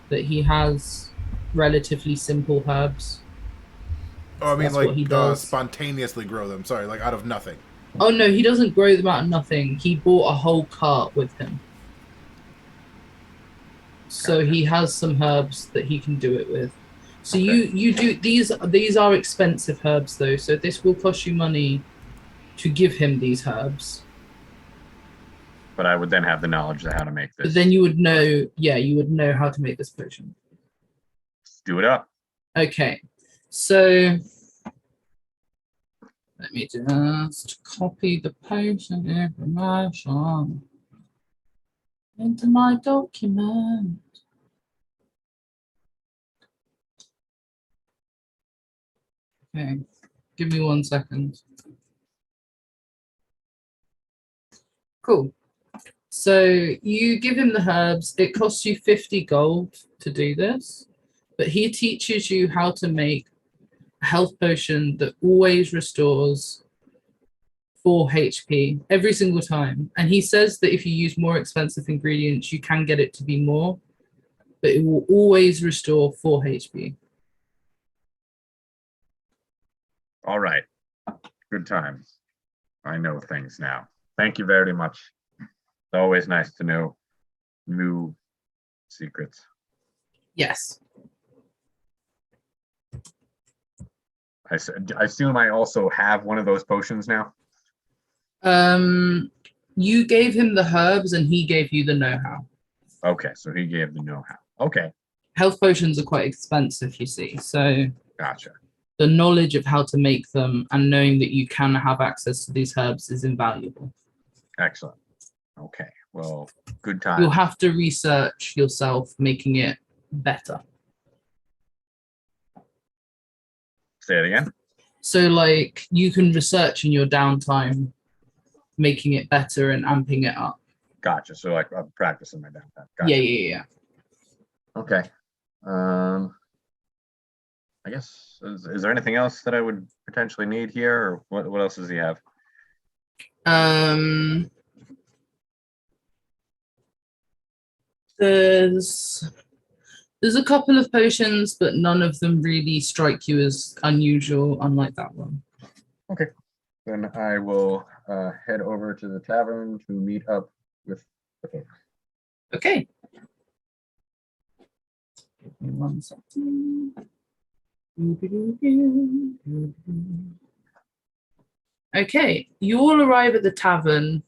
that he has relatively simple herbs. Oh, I mean, That's what he does. spontaneously grow them. Sorry, like out of nothing. Oh no, he doesn't grow them out of nothing. He bought a whole cart with him. So he has some herbs that he can do it with. So you do these are expensive herbs though, so this will cost you money to give him these herbs. But I would then have the knowledge of how to make this. But then you would know, you would know how to make this potion. Let's do it up. Okay, so let me just copy the potion information into my document. Okay, give me 1 second. Cool. So you give him the herbs. It costs you 50 gold to do this, but he teaches you how to make a health potion that always restores 4 HP every single time. And he says that if you use more expensive ingredients, you can get it to be more, but it will always restore 4 HP. All right. Good times. I know things now. Thank you very much. It's always nice to know new secrets. Yes. I assume I also have one of those potions now. You gave him the herbs and he gave you the know-how. Okay, so he gave the know-how. Okay, Health potions are quite expensive, you see. So gotcha. the knowledge of how to make them and knowing that you can have access to these herbs is invaluable. Excellent. Okay, well, good You'll time. have to research yourself, making it better. Say it again. So, like, you can research in your downtime, making it better and amping it up. Gotcha. So like I'm practicing my downtime. Gotcha. Yeah. Okay. I guess is there anything else that I would potentially need here, or what else does he have? There's a couple of potions, but none of them really strike you as unusual, unlike that one. Okay. Then I will head over to the tavern to meet up with the folks. Okay. Give me 1 second. Okay, you all arrive at the tavern.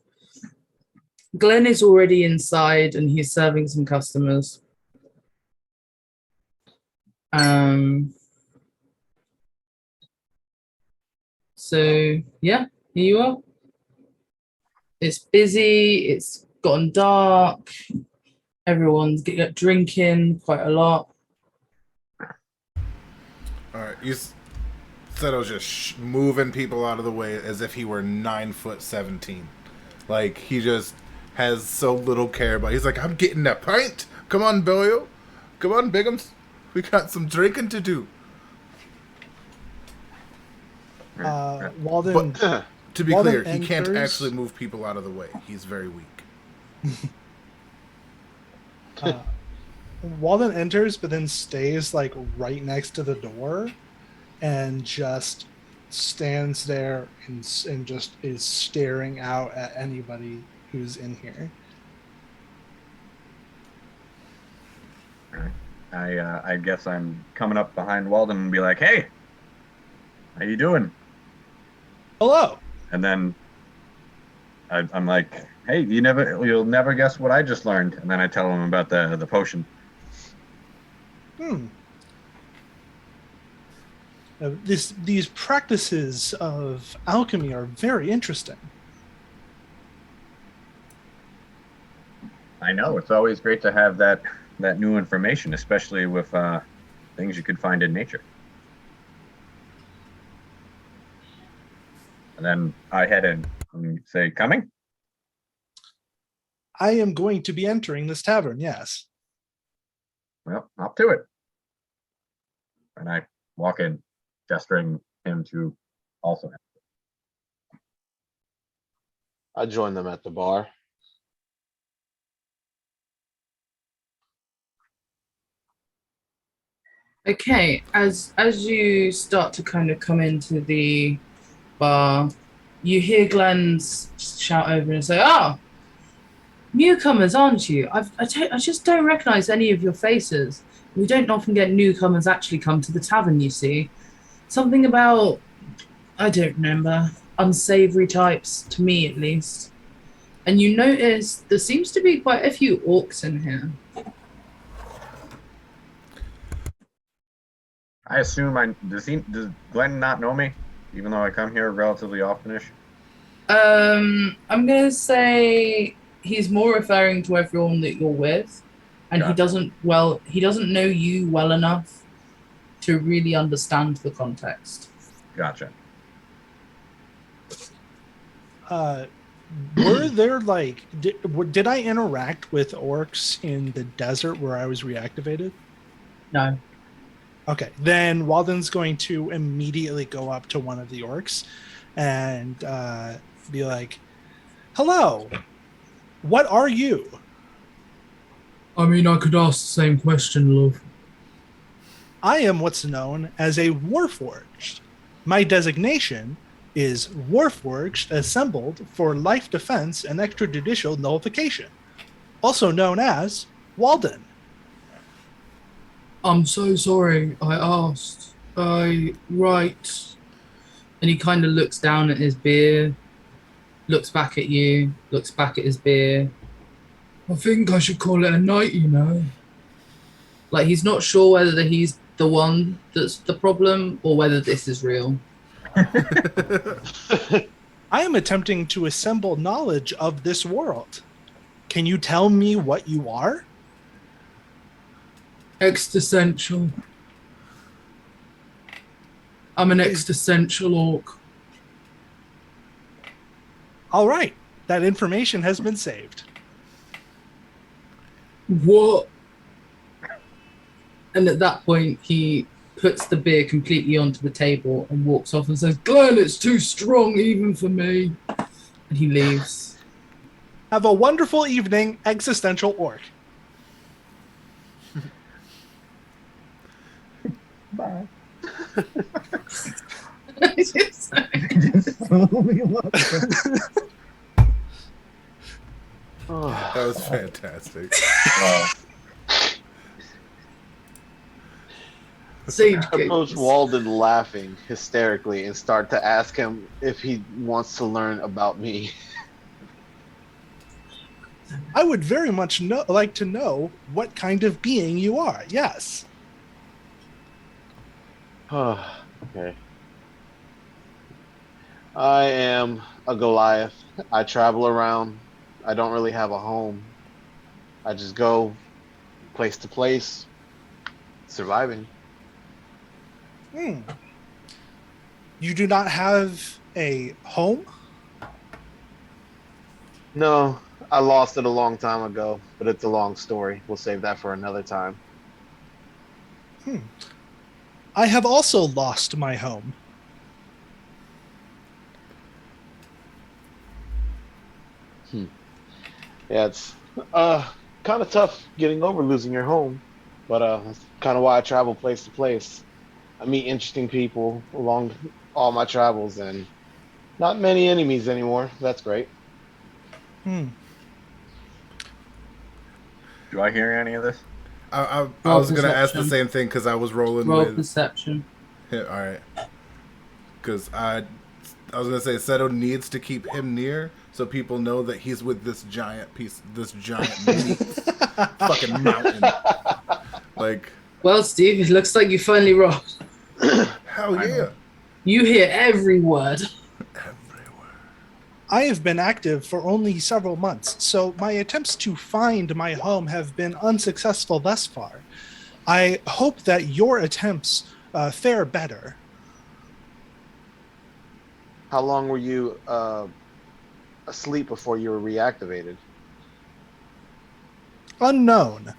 Glenn is already inside and he's serving some customers. So yeah, here you are. It's busy, it's gotten dark, everyone's drinking quite a lot. Alright, you said I was just moving people out of the way as if he were 9'17". Like, he just has so little care about. He's like, I'm getting a pint. Come on, Bellio. Come on, Bigums. We got some drinking to do. Walden, To be Walden clear, he can't enters- actually move people out of the way. He's very weak. Walden enters, but then stays like right next to the door, and just stands there and just is staring out at anybody who's in here. I guess I'm coming up behind Walden and be like, "Hey, how you doing?" Hello. And then I'm like, "Hey, you'll never guess what I just learned." And then I tell him about the potion. Hmm. These practices of alchemy are very interesting. I know it's always great to have that new information, especially with things you could find in nature. And then I head in and say, "Coming?" I am going to be entering this tavern, yes. Well, up to it. And I walk in, gesturing him to also. I join them at the bar. Okay, as you start to kind of come into the bar, you hear Glenn's shout over and say, "Oh, newcomers, aren't you? I just don't recognize any of your faces. We don't often get newcomers actually come to the tavern, you see. Something about, I don't remember, unsavory types, to me at least. And you notice there seems to be quite a few orcs in here. I assume does Glenn not know me, even though I come here relatively oftenish? I'm gonna say he's more referring to everyone that you're with, and Gotcha. he doesn't know you well enough to really understand the context. Gotcha. Were there did I interact with orcs in the desert where I was reactivated? No. Okay, then Walden's going to immediately go up to one of the orcs and be like, "Hello, what are you?" I mean, I could ask the same question, love. I am what's known as a Warforged. My designation is Warforged Assembled for Life Defense and Extrajudicial Nullification, also known as Walden. I'm so sorry I asked. Right. And he kind of looks down at his beer, looks back at you, looks back at his beer. I think I should call it a night, you know. Like he's not sure whether he's the one that's the problem or whether this is real. I am attempting to assemble knowledge of this world. Can you tell me what you are? Existential. I'm an existential orc. All right, that information has been saved. What? And at that point, he puts the beer completely onto the table and walks off and says, "Glenn, it's too strong even for me." And he leaves. Have a wonderful evening, existential orc. Bye. That was fantastic. Sage I approach Walden laughing hysterically and start to ask him if he wants to learn about me. I would very much like to know what kind of being you are. Yes. Okay. I am a Goliath. I travel around. I don't really have a home. I just go place to place, surviving. You do not have a home? No, I lost it a long time ago, but it's a long story. We'll save that for another time. I have also lost my home. Yeah, it's kind of tough getting over losing your home, but that's kind of why I travel place to place. I meet interesting people along all my travels, and not many enemies anymore. That's great. Do I hear any of this? I Roll was gonna ask the perception. same thing because I was rolling Roll with. perception. Yeah, all right. Because I was gonna say Seto needs to keep him near so people know that he's with this giant meat fucking mountain. Like, Well, Steve, it looks like you finally rolled. hell I yeah. know. You hear every word. Everywhere. I have been active for only several months, so my attempts to find my home have been unsuccessful thus far. I hope that your attempts fare better. How long were you asleep before you were reactivated? Unknown.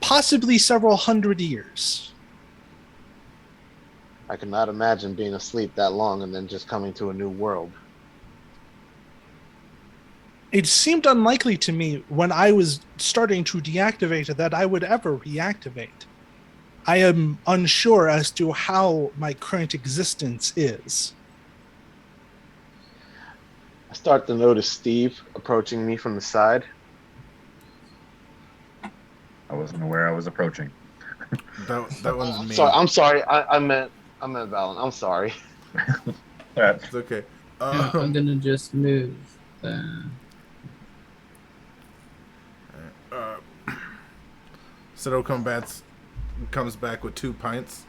Possibly several hundred years. I cannot imagine being asleep that long and then just coming to a new world. It seemed unlikely to me when I was starting to deactivate that I would ever reactivate. I am unsure as to how my current existence is. I start to notice Steve approaching me from the side. I wasn't aware I was approaching. That one's I'm me. sorry. I'm sorry. I meant Valen. I'm sorry. That's It's okay. I'm gonna just move there. Seto comes back with 2 pints.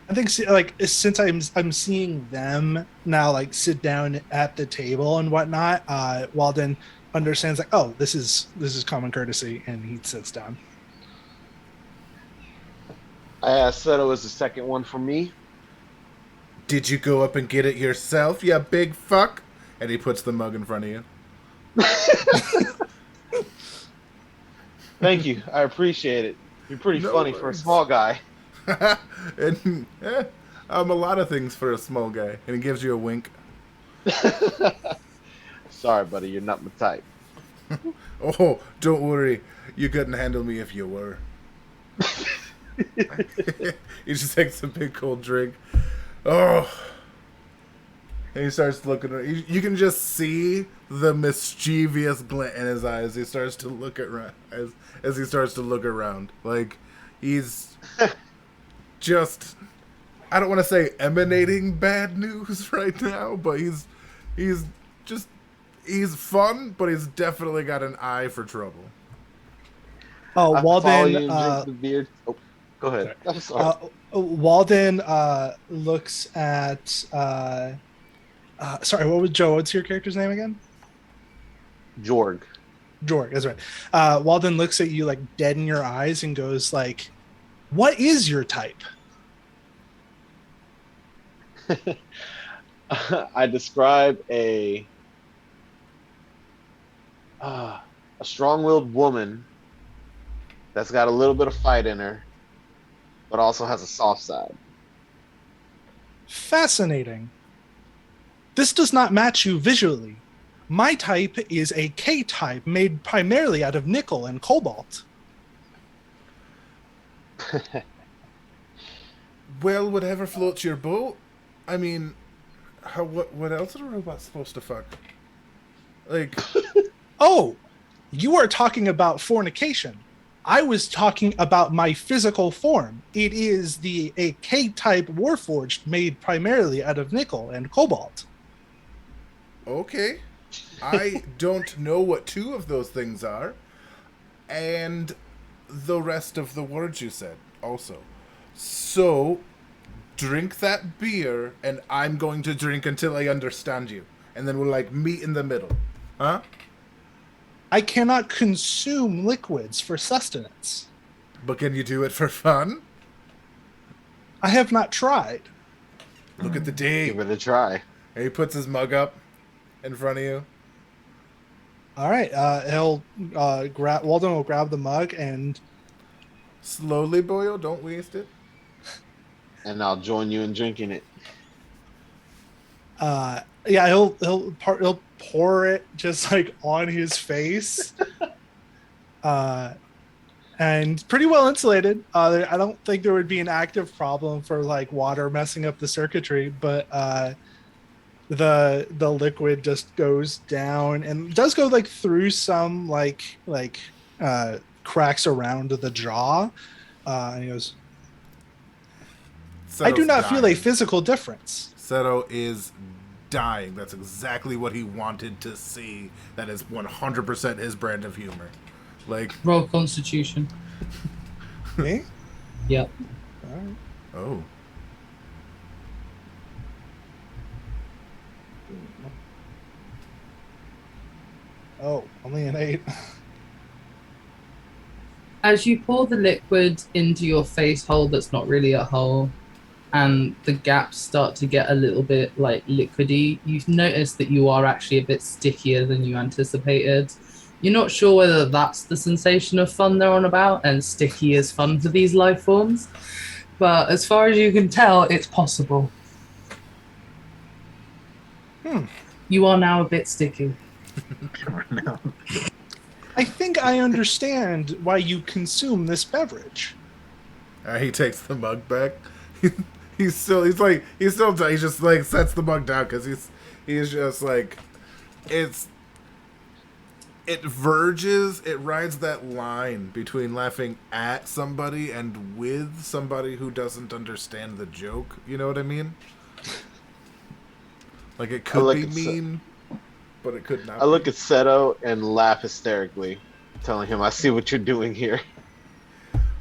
I think like since I'm seeing them now like sit down at the table and whatnot, Walden understands like, oh, this is common courtesy, and he sits down. I asked Seto as the second one for me. Did you go up and get it yourself, you big fuck? And he puts the mug in front of you. Thank you. I appreciate it. You're pretty No funny for a worries. small guy. And I'm a lot of things for a small guy. And he gives you a wink. Sorry, buddy. You're not my type. Oh, don't worry. You couldn't handle me if you were. He just takes a big cold drink. Oh. And he starts looking. You can just see the mischievous glint in his eyes. He starts to look around as he starts to look around. Like he's just. I don't want to say emanating bad news right now, but he's fun, but he's definitely got an eye for trouble. Oh, I follow Walden. you and drink the beer. Oh, go ahead. I'm sorry. Walden looks at. Sorry, what was Joe? What's your character's name again? Jorg. Jorg, that's right. Walden looks at you like dead in your eyes and goes like, "What is your type?" I describe a strong-willed woman that's got a little bit of fight in her, but also has a soft side. Fascinating. This does not match you visually. My type is a K-type made primarily out of nickel and cobalt. Well, whatever floats your boat. I mean, what else are robots supposed to fuck? Like, Oh, you are talking about fornication. I was talking about my physical form. It is a K-type warforged made primarily out of nickel and cobalt. okay. I don't know what 2 of those things are. And the rest of the words you said also. So, drink that beer, and I'm going to drink until I understand you. And then we'll, like, meet in the middle. Huh? I cannot consume liquids for sustenance. But can you do it for fun? I have not tried. Look at the day. Give it a try. And he puts his mug up in front of you. All right, he'll grab. Walden will grab the mug and Slowly, boyo. Don't waste it. And I'll join you in drinking it. yeah, he'll pour it just like on his face. And pretty well insulated. I don't think there would be an active problem for like water messing up the circuitry, but the liquid just goes down and does go like through some like cracks around the jaw, and he goes, "I do Seto's not feel a dying. physical difference." Seto is dying. That's exactly what he wanted to see. That is 100% his brand of humor. Like, Roll Constitution. Me? Yep. All right. oh, Oh, only an 8. As you pour the liquid into your face hole that's not really a hole, and the gaps start to get a little bit like liquidy, you've noticed that you are actually a bit stickier than you anticipated. You're not sure whether that's the sensation of fun they're on about, and sticky is fun for these life forms. But as far as you can tell, it's possible. You are now a bit sticky. No. I think I understand why you consume this beverage. he takes the mug back. He's still he just like sets the mug down because he's just like it rides that line between laughing at somebody and with somebody who doesn't understand the joke. You know what I mean? Like it could look be at mean, but it could not. I look at Seto and laugh hysterically, telling him, "I see what you're doing here."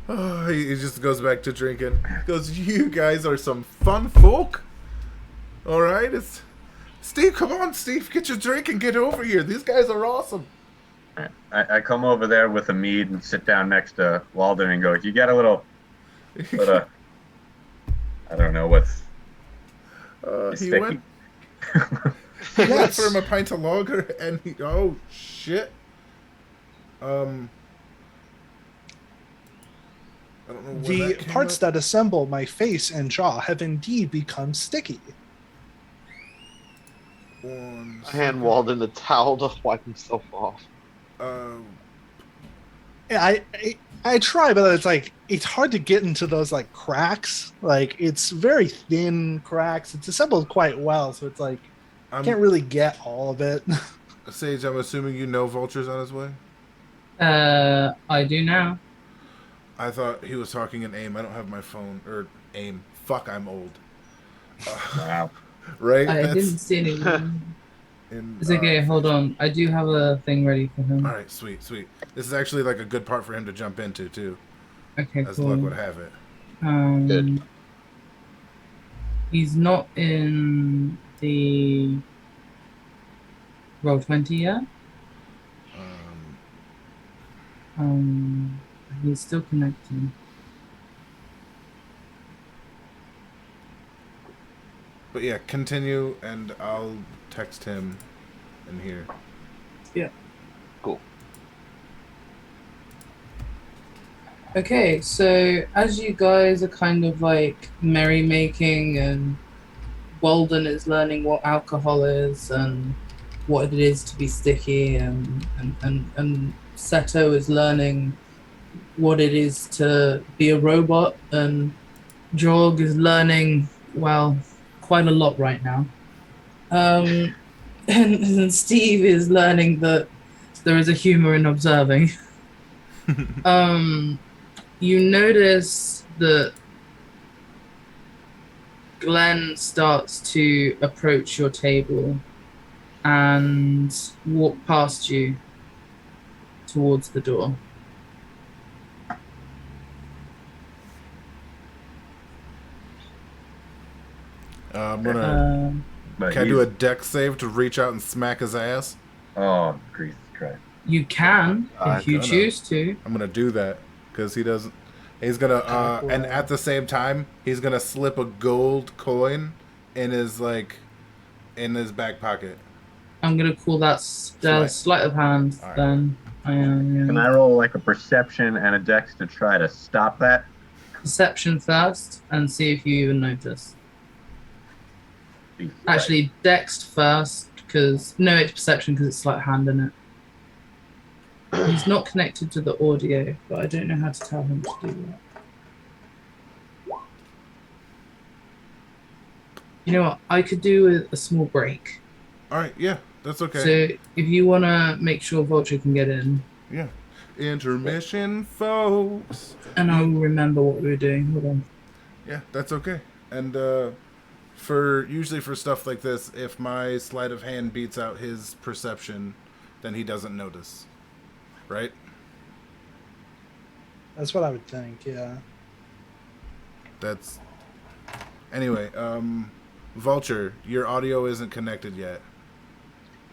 Oh, he just goes back to drinking. He goes, "You guys are some fun folk. All right, it's Steve. Come on, Steve, get your drink and get over here. These guys are awesome." I come over there with a mead and sit down next to Walden and go, "You get a little, I don't know what's He sticky." went. He went for him a pint of lager, and oh shit. I don't know when The that came parts up. that assemble my face and jaw have indeed become sticky. One I hand Walden the towel to wipe himself off. Yeah, I try, but it's like it's hard to get into those like cracks. Like it's very thin cracks. It's assembled quite well, so it's like I can't really get all of it. Sage, I'm assuming you know Vulture's on his way? I do now. I thought he was talking in AIM. I don't have my phone. Or AIM. Fuck, I'm old. Wow. Right? I That's didn't see anyone. in, It's okay, hold on. I do have a thing ready for him. Alright, sweet. This is actually like a good part for him to jump into, too. Okay, As cool. luck would have it. Good. He's not in the Roll20 yet. He's still connecting. But yeah, continue, and I'll text him in here. Yeah. Cool. Okay, so as you guys are kind of like merrymaking, and Walden is learning what alcohol is and what it is to be sticky, and Seto is learning what it is to be a robot, and Jorg is learning, well, quite a lot right now. And Steve is learning that there is a humor in observing. You notice that Glenn starts to approach your table and walk past you towards the door. I'm gonna. But Can I do a he's- deck save to reach out and smack his ass? Oh, Jesus Christ. You can, if you gonna. choose to. I'm gonna do that because he doesn't. He's gonna, and at the same time, he's gonna slip a gold coin in his in his back pocket. I'm gonna call that Sleight. sleight of hand. All right. Then I am. Can I roll like a perception and a dex to try to stop that? Perception first and see if you even notice. Jesus Actually, Dex first, because no, it's perception because it's sleight of hand in it. He's not connected to the audio, but I don't know how to tell him to do that. You know what? I could do with a small break. All right, yeah, that's okay. So if you want to make sure Vulture can get in, Yeah. Intermission, folks. And I'll remember what we were doing. Hold on. Yeah, that's okay. And usually for stuff like this, if my sleight of hand beats out his perception, then he doesn't notice. Right? That's what I would think. Yeah. That's anyway. Vulture, your audio isn't connected yet.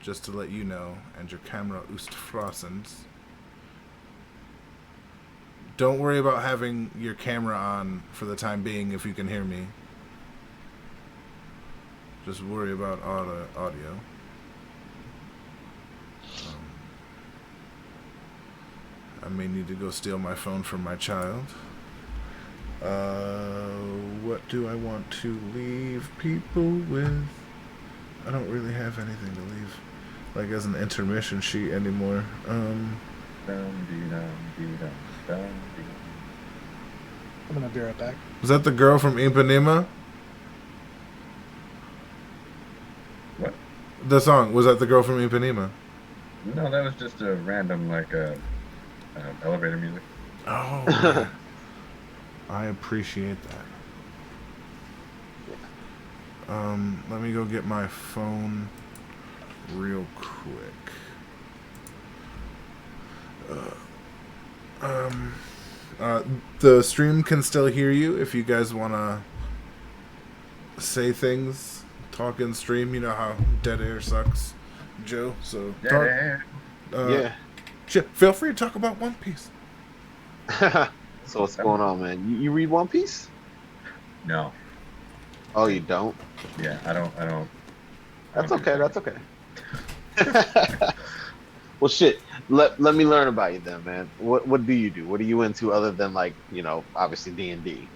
Just to let you know, and your camera ist frostens. Don't worry about having your camera on for the time being if you can hear me. Just worry about audio. I may need to go steal my phone from my child. What do I want to leave people with? I don't really have anything to leave, like as an intermission sheet anymore. I'm gonna be right back. Was that the girl from Ipanema? What? The song, was that the girl from Ipanema? No, that was just a random elevator music. Oh, I appreciate that. Let me go get my phone real quick. The stream can still hear you if you guys want to say things, talk in stream. You know how dead air sucks, Joe. So Yeah. feel free to talk about One Piece. So what's going on, man? You read One Piece? No. Oh, you don't? Yeah, I don't. That's okay. That's okay. Well, shit. Let me learn about you then, man. What do you do? What are you into other than obviously D&D?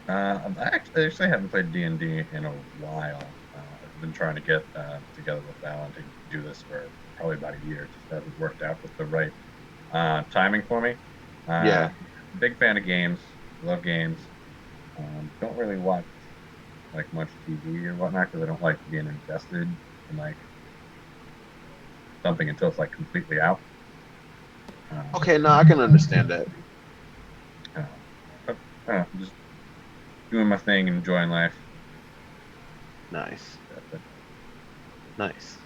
I actually haven't played D&D in a while. I've been trying to get together with Alan to do this for probably about a year. Just hasn't worked out with the right timing for me. Yeah. Big fan of games. Love games. Don't really watch much TV or whatnot because I don't like being invested in something until it's completely out. Okay, no, I can understand that. Just doing my thing, enjoying life. Nice. That's it. Nice.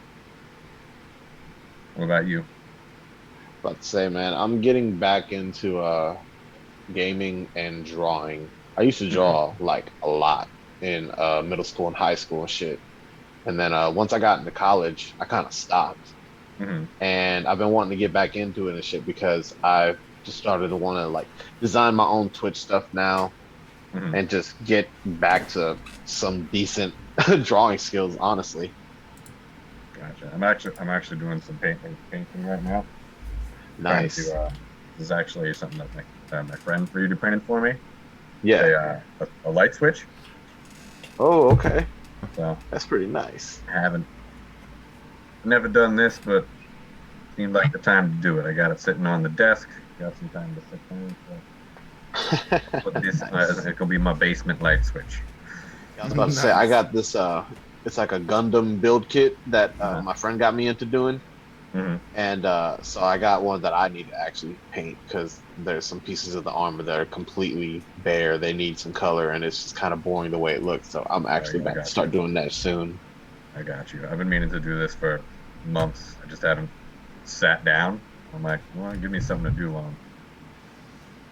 What about you? About to say, man, I'm getting back into gaming and drawing. I used to draw a lot in middle school and high school and shit. And then once I got into college, I kind of stopped. Mm-hmm. And I've been wanting to get back into it and shit because I've just started to want to design my own Twitch stuff now and just get back to some decent drawing skills, honestly. Gotcha. I'm actually doing some painting right now. Nice. This is actually something that my friend 3D printed for me. Yeah. A light switch. Oh, okay. So That's pretty nice. I never done this, but seemed like the time to do it. I got it sitting on the desk. Got some time to sit down. So put this. It'll be my basement light switch. I was about to say, I got this. It's like a Gundam build kit that my friend got me into doing. Mm-hmm. And so I got one that I need to actually paint because there's some pieces of the armor that are completely bare. They need some color, and it's just kind of boring the way it looks. So I'm actually about to start doing that soon. I got you. I've been meaning to do this for months. I just haven't sat down. I'm like, well, give me something to do on.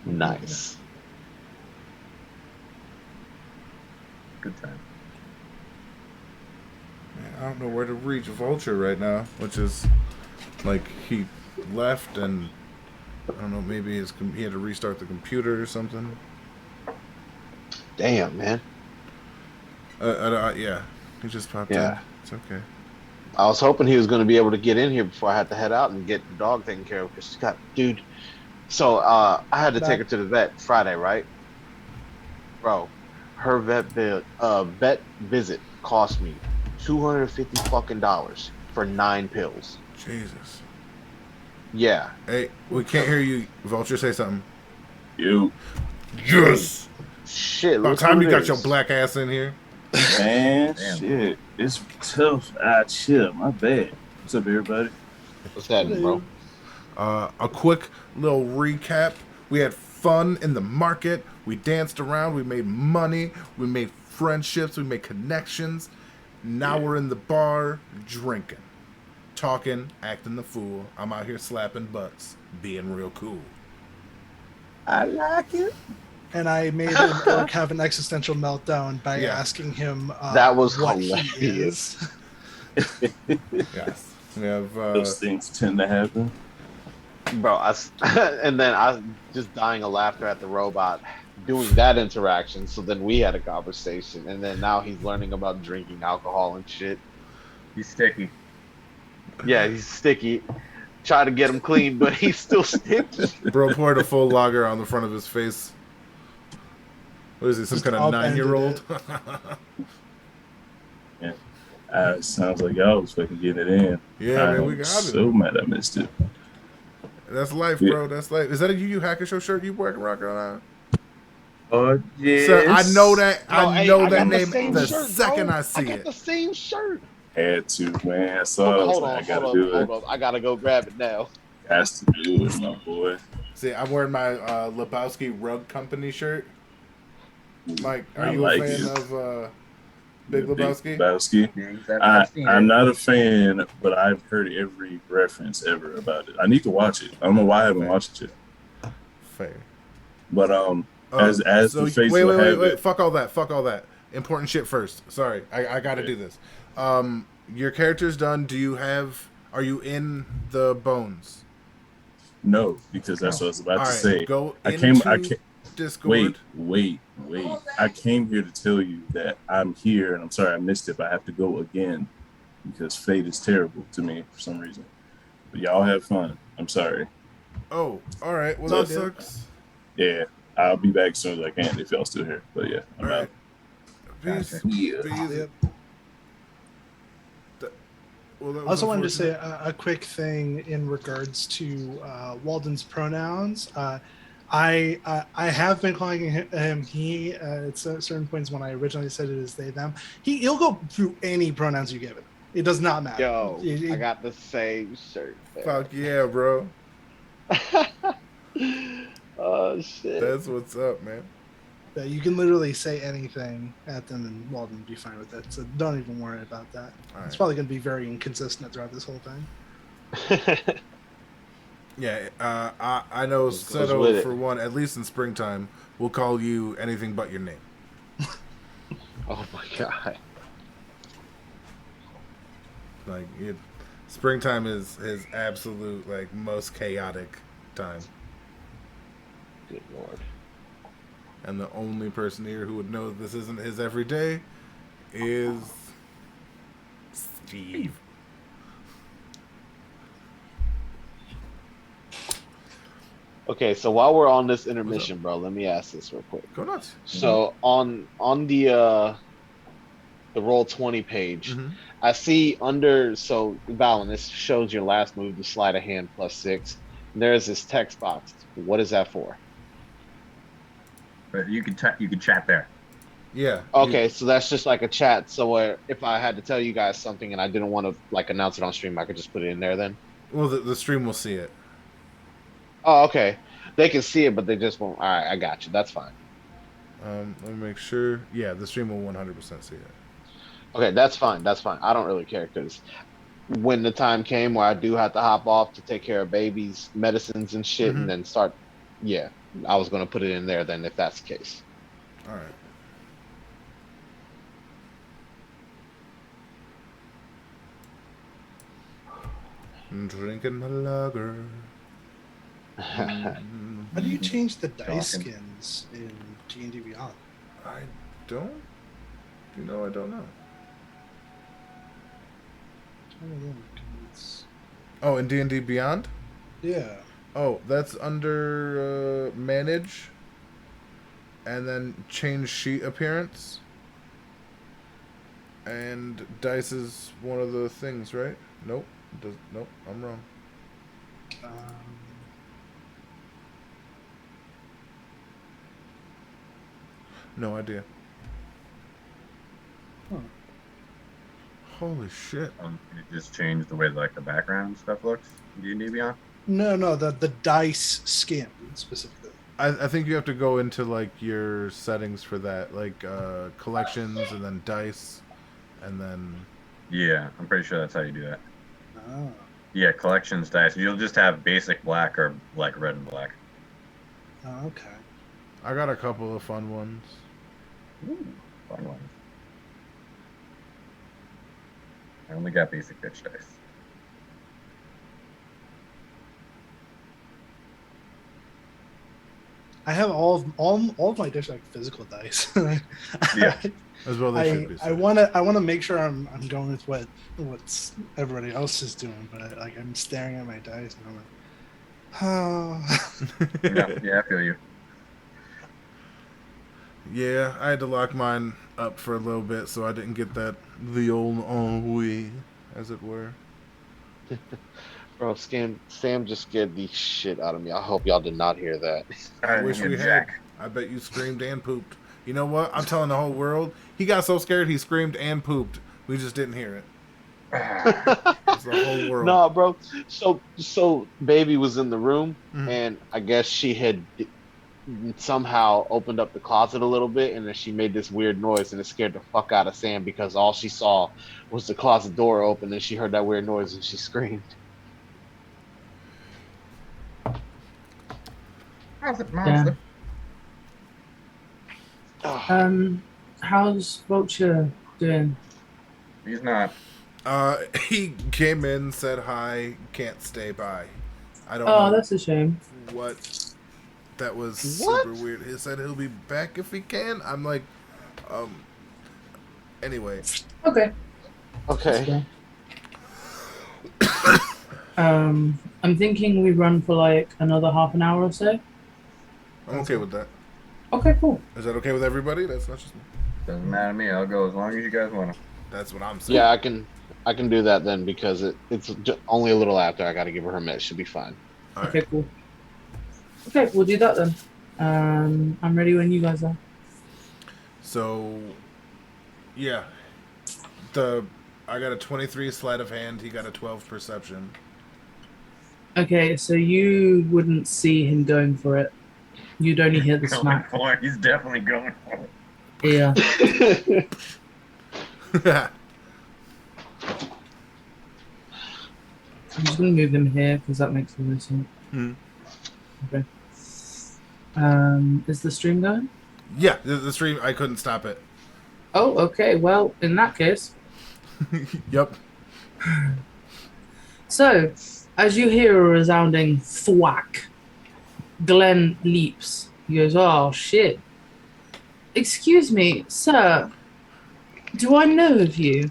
Nice. Good time. I don't know where to reach Vulture right now, which is he left and I don't know, maybe he had to restart the computer or something. Damn, man. Yeah, he just popped in. It's okay. I was hoping he was going to be able to get in here before I had to head out and get the dog taken care of. Because dude. So I had to take her to the vet Friday, right? Bro, her vet visit cost me $250 fucking for 9 pills. Jesus. Yeah. Hey, we can't hear you. Vulture, say something. You. Yes. Shit. About Look time who you it got is. your black ass in here. Man, Damn. shit. It's tough. Chill. My bad. What's up, everybody? What's happening, bro? A quick little recap. We had fun in the market. We danced around. We made money. We made friendships. We made connections. Now we're in the bar drinking, talking, acting the fool. I'm out here slapping butts, being real cool. I like it. And I made an orc have an existential meltdown by Yeah. asking him That was what hilarious. he is. Yes. We have Those things tend to happen. Bro, and then I just dying of laughter at the robot doing that interaction. So then we had a conversation, and then now he's learning about drinking alcohol and shit. He's sticky. Yeah, he's sticky. Try to get him clean, but he's still sticky. bro poured a full lager on the front of his face. What is he, some Just kind of upended 9-year-old? Sounds like y'all was fucking getting it in. Yeah, man, we I'm got so it. mad I missed it. That's life, Yeah. bro. That's life. Is that a Yu Yu Hakusho shirt you wearing right now? Oh, yeah. Sir, I know that. No, I hey, know I that got the name same the shirt, second bro. I see I got it. the same shirt. Had to, man. I saw it. I was Hold like, on, I gotta hold do on, it. hold on. I gotta go grab it now. Has to do it, my boy. See, I'm wearing my Lebowski Rug Company shirt. Mike, are I you like a fan it. of Big The Lebowski? Lebowski. I'm not a fan, but I've heard every reference ever about it. I need to watch it. I don't know why I haven't watched it. Fair. But as So the face wait, will have wait. it, Fuck all that. Fuck all that. Important shit first. Sorry, I gotta do this. Your character's done. Are you in the bones? no, because that's what I was about All to right, say. go I into came. Discord. Wait. I came here to tell you that I'm here, and I'm sorry I missed it, but I have to go again because fate is terrible to me for some reason. But y'all have fun. I'm sorry. Oh, all right. Well, It's that all good. sucks. Yeah, I'll be back as soon as I can if y'all still here. But yeah, I'm All out. right. Peace. Gotcha. Yeah. Be easy. Yep. Well, that I was also wanted to say unfortunate. a quick thing in regards to Walden's pronouns. I have been calling him he at certain points when I originally said it as they them. He'll go through any pronouns you give it. It does not matter. Yo, It- I got the same shirt. man. Fuck yeah, bro. Oh shit. That's what's up, man. you can literally say anything at them, and Walden will be fine with it. So don't even worry about that. All It's right. probably going to be very inconsistent throughout this whole thing. Yeah, I know Just goes Seto, with it. for one, at least in springtime, will call you anything but your name. Oh my god. Like, springtime is his absolute, like, most chaotic time. Good lord. And the only person here who would know this isn't his everyday is Steve. Okay, so while we're on this intermission, bro, let me ask this real quick. Go nuts. So on the roll 20 page, Mhm. I see under Valen, this shows your last move to slide a hand +6. And there's this text box. What is that for? But you can chat there. Yeah. Okay, so that's just like a chat. So where if I had to tell you guys something and I didn't want to like announce it on stream, I could just put it in there then. Well, the stream will see it. Oh, okay. They can see it, but they just won't. All right, I got you. That's fine. Let me make sure. Yeah, the stream will 100% see it. Okay, that's fine. That's fine. I don't really care because when the time came where I do have to hop off to take care of babies, medicines and shit, Mhm. and then start, yeah, I was gonna put it in there then if that's the case. All right. Drinking my lager. How do you change the dice Talking. skins in D&D Beyond? I don't. You know, I don't know. Trying to look. It's- Oh, in D&D Beyond? Yeah. Oh, that's under manage, and then change sheet appearance. And dice is one of the things, right? Nope. Nope. I'm wrong. No idea. Huh. Holy shit. It just changed the way like the background stuff looks in D&D Beyond. No, the dice skin specifically. I think you have to go into like your settings for that, like collections and then dice, and then Yeah, I'm pretty sure that's how you do that. Oh. Yeah, collections dice. You'll just have basic black or like red and black. Oh, okay. I got a couple of fun ones. Ooh, fun one. I only got basic bitch dice. I have all of my dice like physical dice. Yeah. As well they should be. I wanna make sure I'm going with what's everybody else is doing, but I'm staring at my dice and I'm like, oh. Yeah, I feel you. Yeah, I had to lock mine up for a little bit so I didn't get that the old ennui, as it were. Bro, Sam just scared the shit out of me. I hope y'all did not hear that. I wish we had. I bet you screamed and pooped. You know what? I'm telling the whole world. He got so scared he screamed and pooped. We just didn't hear it. It's the whole world. No, bro. So baby was in the room, Mhm. and I guess she had somehow opened up the closet a little bit, and then she made this weird noise, and it scared the fuck out of Sam because all she saw was the closet door open, and she heard that weird noise, and she screamed. Yeah. Ugh. How's Vulture doing? He's not. He came in, said hi, can't stay by. I don't Oh, know that's a shame. what. That was What? super weird. He said he'll be back if he can. I'm like, anyway. Okay. Okay. I'm thinking we run for like another half an hour or so. I'm okay with that. Okay, cool. Is that okay with everybody? That's not just me. Doesn't matter to me. I'll go as long as you guys want to. That's what I'm saying. Yeah, I can do that then because it's only a little after. I got to give her meds. She'll be fine. All right. Okay, cool. Okay, we'll do that then. I'm ready when you guys are. So, yeah. I got a 23 sleight of hand. He got a 12 perception. Okay, so you wouldn't see him going for it. You'd only hear the Going smack. for it. He's definitely going for it. Yeah. I'm just gonna move him here because that makes the most sense. Hmm. Okay. Is the stream going? Yeah, the stream, I couldn't stop it. Oh, okay. Well, in that case, Yep. so as you hear a resounding thwack, Glenn leaps. He goes, "Oh shit! Excuse me, sir. Do I know of you?"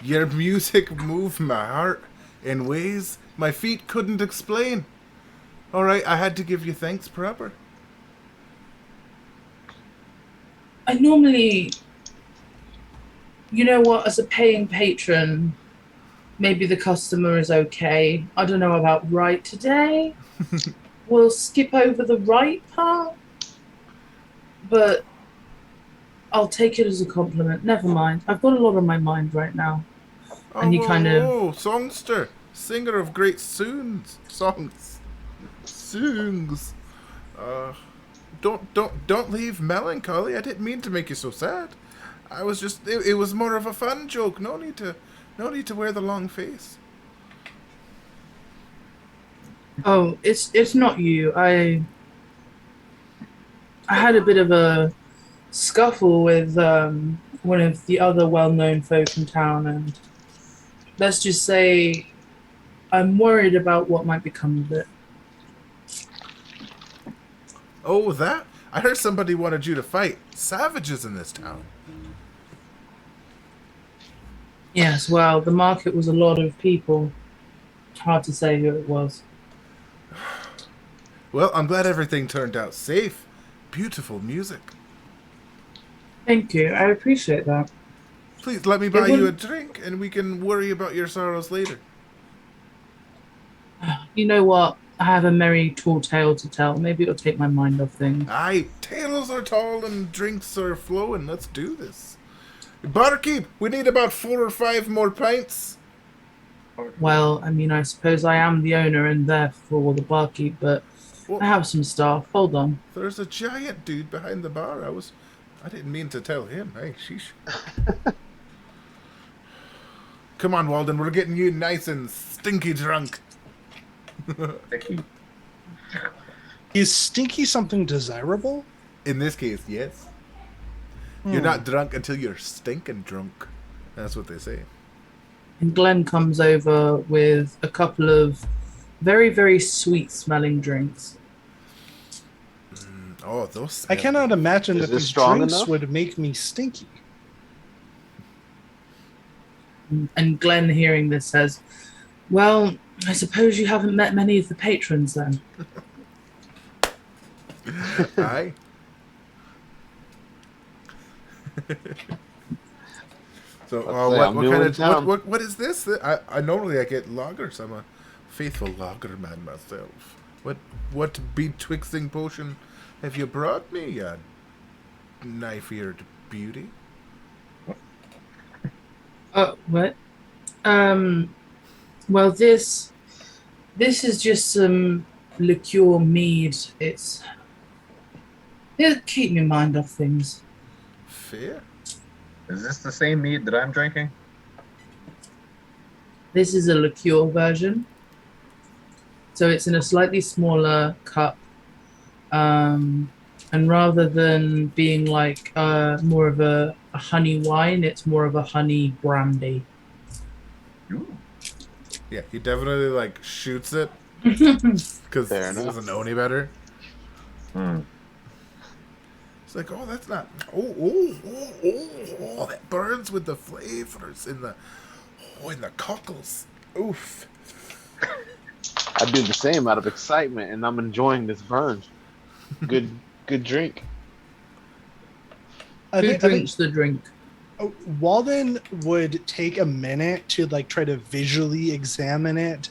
Your music moved my heart in ways my feet couldn't explain. All right, I had to give you thanks proper. I normally, you know what, as a paying patron, maybe the customer is okay. I don't know about right today. We'll skip over the right part, but I'll take it as a compliment. Never mind. I've got a lot on my mind right now. And you kind of- Oh, songster, singer of great songs. Don't leave melancholy. I didn't mean to make you so sad. I was just, it was more of a fun joke. No need to wear the long face. Oh, it's not you. I had a bit of a scuffle with one of the other well-known folk in town, and let's just say I'm worried about what might become of it. Oh, that? I heard somebody wanted you to fight savages in this town. Yes, well, the market was a lot of people. Hard to say who it was. Well, I'm glad everything turned out safe. Beautiful music. Thank you. I appreciate that. Please let me buy It you a would- drink and we can worry about your sorrows later. You know what? I have a merry tall tale to tell. Maybe it'll take my mind off things. Aye, tales are tall and drinks are flowing. Let's do this. Barkeep, we need about 4 or 5 more pints. Well, I mean, I suppose I am the owner and therefore the barkeep, but Well, I have some staff. Hold on. there's a giant dude behind the bar. I didn't mean to tell him. Hey, sheesh. Come on, Walden. We're getting you nice and stinky drunk. Sticky. Is stinky something desirable? In this case, yes. You're not drunk until you're stinking drunk. That's what they say. And Glenn comes over with a couple of very, very sweet smelling drinks. Oh, those. I cannot imagine Is that this these strong drinks enough? would make me stinky. And Glenn, hearing this, says, well, I suppose you haven't met many of the patrons then. Aye. So, Let's say what I'm kind new in of town. what is this? I normally I get lagers. I'm a faithful lager man myself. What betwixting potion have you brought me, you knife-eared beauty? Oh, what? Well, this is just some liqueur mead. It'll keep my mind off things. Fair. Is this the same mead that I'm drinking? This is a liqueur version. So it's in a slightly smaller cup. And rather than being like more of a honey wine, it's more of a honey brandy. Ooh. Yeah, he definitely like shoots it because he Fair enough. doesn't know any better. It's like, oh, that's not. Oh, that burns with the flavors in the cockles. Oof. I do the same out of excitement, and I'm enjoying this burn. Good drink. I Who think drinks the drink? Walden would take a minute to like try to visually examine it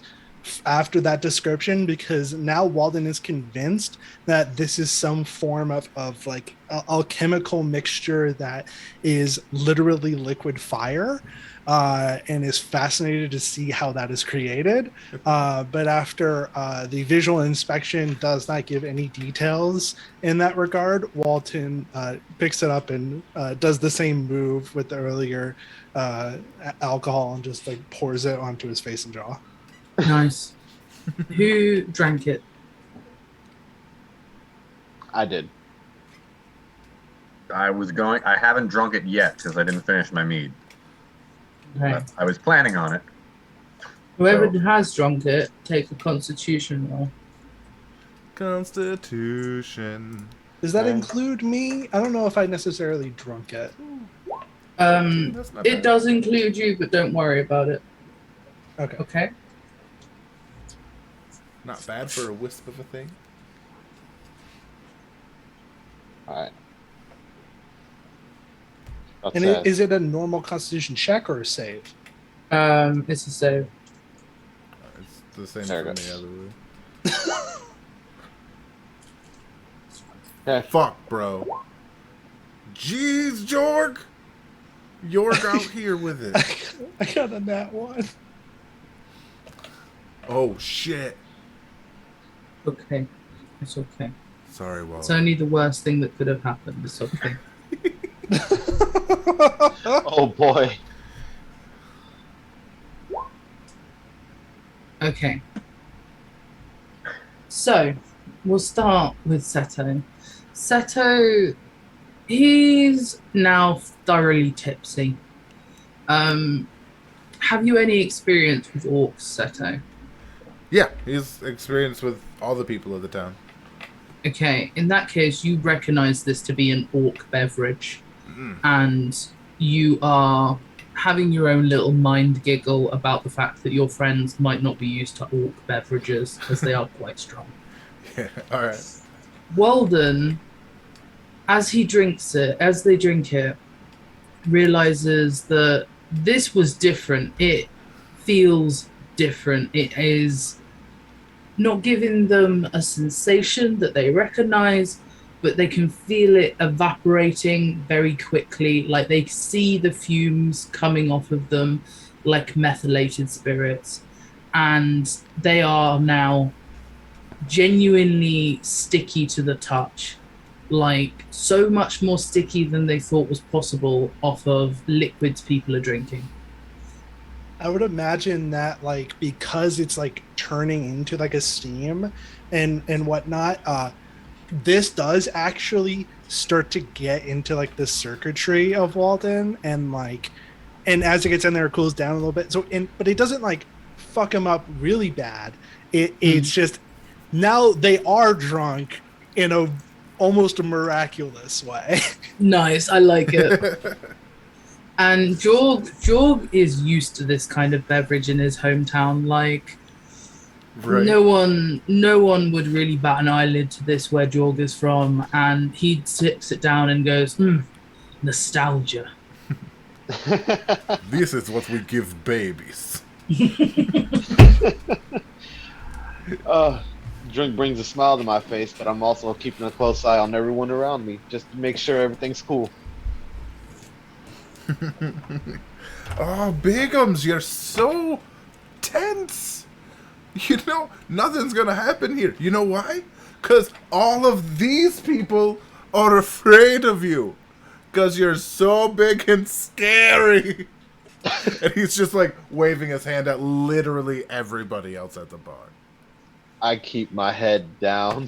after that description, because now Walden is convinced that this is some form of like alchemical mixture that is literally liquid fire, and is fascinated to see how that is created. But after the visual inspection does not give any details in that regard, Walton picks it up and does the same move with the earlier alcohol and just like pours it onto his face and jaw. Nice. Who drank it? I did. I haven't drunk it yet because I didn't finish my mead. Okay. But I was planning on it. Whoever So- has drunk it, take a constitution roll. Constitution. Does that Okay. include me? I don't know if I necessarily drunk it. That's not It bad. does include you, but don't worry about it. Okay. Okay? Not bad for a wisp of a thing. All right. And is it a normal constitution check or a save? It's a save. It's the same There for it me goes. other way. Okay. Fuck, bro. Jeez, Jorg. York out here with it. I got a nat one. Oh shit. Okay. It's okay. Sorry, Walt. It's only the worst thing that could have happened. It's okay. Oh boy. Okay. So, we'll start with Seto. Seto, he's now thoroughly tipsy. Have you any experience with orcs, Seto? Yeah, he's experienced with all the people of the town. Okay, in that case, you recognize this to be an orc beverage, and you are having your own little mind giggle about the fact that your friends might not be used to orc beverages, as they are quite strong. Yeah, all right. Walden, as they drink it, realizes that this was different. It feels different. It is not giving them a sensation that they recognize, but they can feel it evaporating very quickly. Like they see the fumes coming off of them like methylated spirits, and they are now genuinely sticky to the touch, like so much more sticky than they thought was possible off of liquids people are drinking. I would imagine that like because it's like turning into like a steam and whatnot, this does actually start to get into like the circuitry of Walden and like and as it gets in there it cools down a little bit. But it doesn't like fuck him up really bad. It's just now they are drunk in a almost a miraculous way. Nice, I like it. And Jorg is used to this kind of beverage in his hometown. Like, Right. no one would really bat an eyelid to this where Jorg is from, and he sits it down and goes, nostalgia. This is what we give babies. Drink brings a smile to my face, but I'm also keeping a close eye on everyone around me just to make sure everything's cool. Oh, Bigums, you're so tense. You know, nothing's gonna happen here. You know why? Because all of these people are afraid of you. Because you're so big and scary. And he's just like waving his hand at literally everybody else at the bar. I keep my head down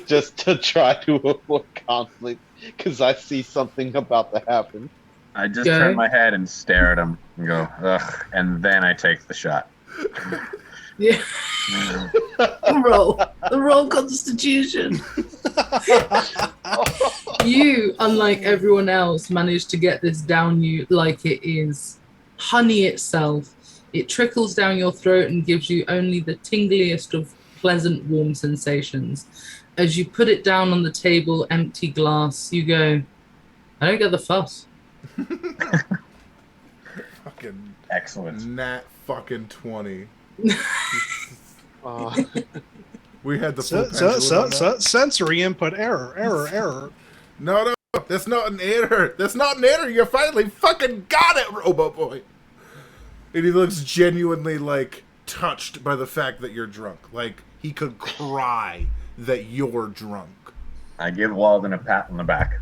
just to try to avoid conflict because I see something about to happen. I just Okay. turn my head and stare at him and go, ugh, and then I take the shot. Yeah. The roll constitution. You, unlike everyone else, managed to get this down you like it is honey itself. It trickles down your throat and gives you only the tingliest of pleasant warm sensations. As you put it down on the table, empty glass, you go, I don't get the fuss. Fucking Excellent. nat fucking 20. Uh, We had the full pendulum on that. Sensory input error. No, that's not an error. That's not an error. You finally fucking got it, Robo Boy. And he looks genuinely like touched by the fact that you're drunk. Like he could cry that you're drunk. I give Walden a pat on the back.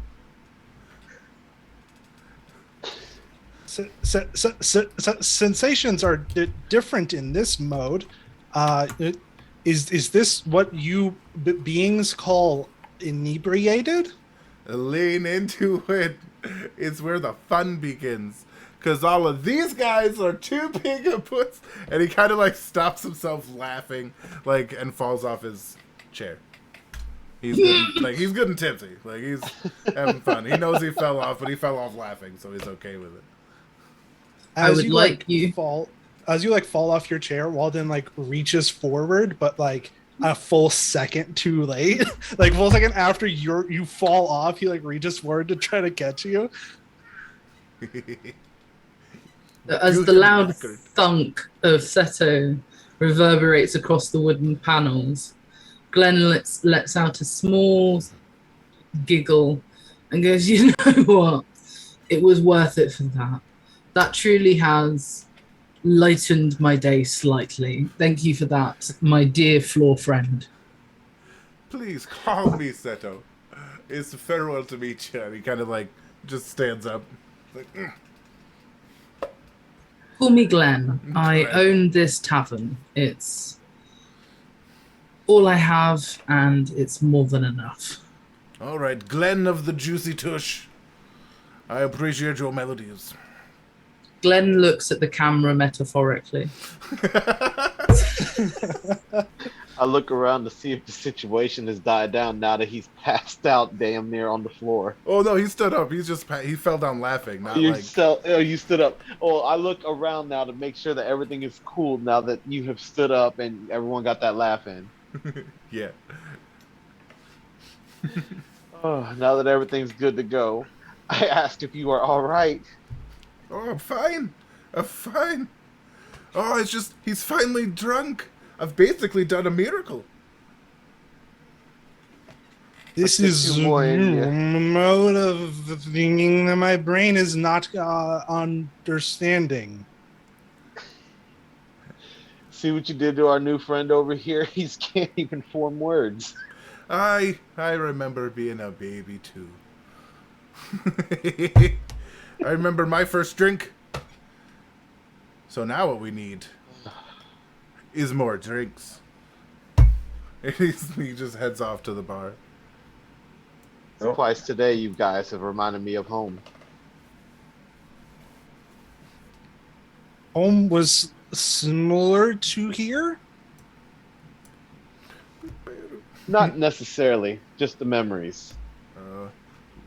Sensations are different in this mode. Is this what you beings call inebriated? Lean into it. It's where the fun begins. Because all of these guys are too big of puts. And he kind of like stops himself laughing, like, and falls off his chair. He's good, like he's good and tipsy. Like he's having fun. He knows he fell off, but he fell off laughing, so he's okay with it. I would like you- fall as you like fall off your chair. Walden like reaches forward, but like a full second too late. Like full second after you fall off, he like reaches forward to try to catch you. As the loud thunk of Seto reverberates across the wooden panels, Glenn lets out a small giggle and goes, you know what? It was worth it for that. That truly has lightened my day slightly. Thank you for that, my dear floor friend. Please call me Seto. It's farewell to meet you. And he kind of like just stands up. Like, Call me Glenn. I Glenn. own this tavern. It's all I have, and it's more than enough. all right, Glenn of the Juicy Tush. I appreciate your melodies. Glenn looks at the camera metaphorically. I look around to see if the situation has died down now that he's passed out damn near on the floor. Oh no, he stood up. He's just he fell down laughing. Not You, like you stood up. Oh, I look around now to make sure that everything is cool now that you have stood up and everyone got that laugh in. yeah. Oh, now that everything's good to go, I asked if you are all right. Oh, I'm fine. I'm fine. Oh, it's just he's finally drunk. I've basically done a miracle. This I'll is stick you more in a mode of thinking that my brain is not understanding. See what you did to our new friend over here? He can't even form words. I remember being a baby too. I remember my first drink. So now what we need is more drinks. He just heads off to the bar. Twice today, you guys have reminded me of home. Home was similar to here. Not necessarily, just the memories.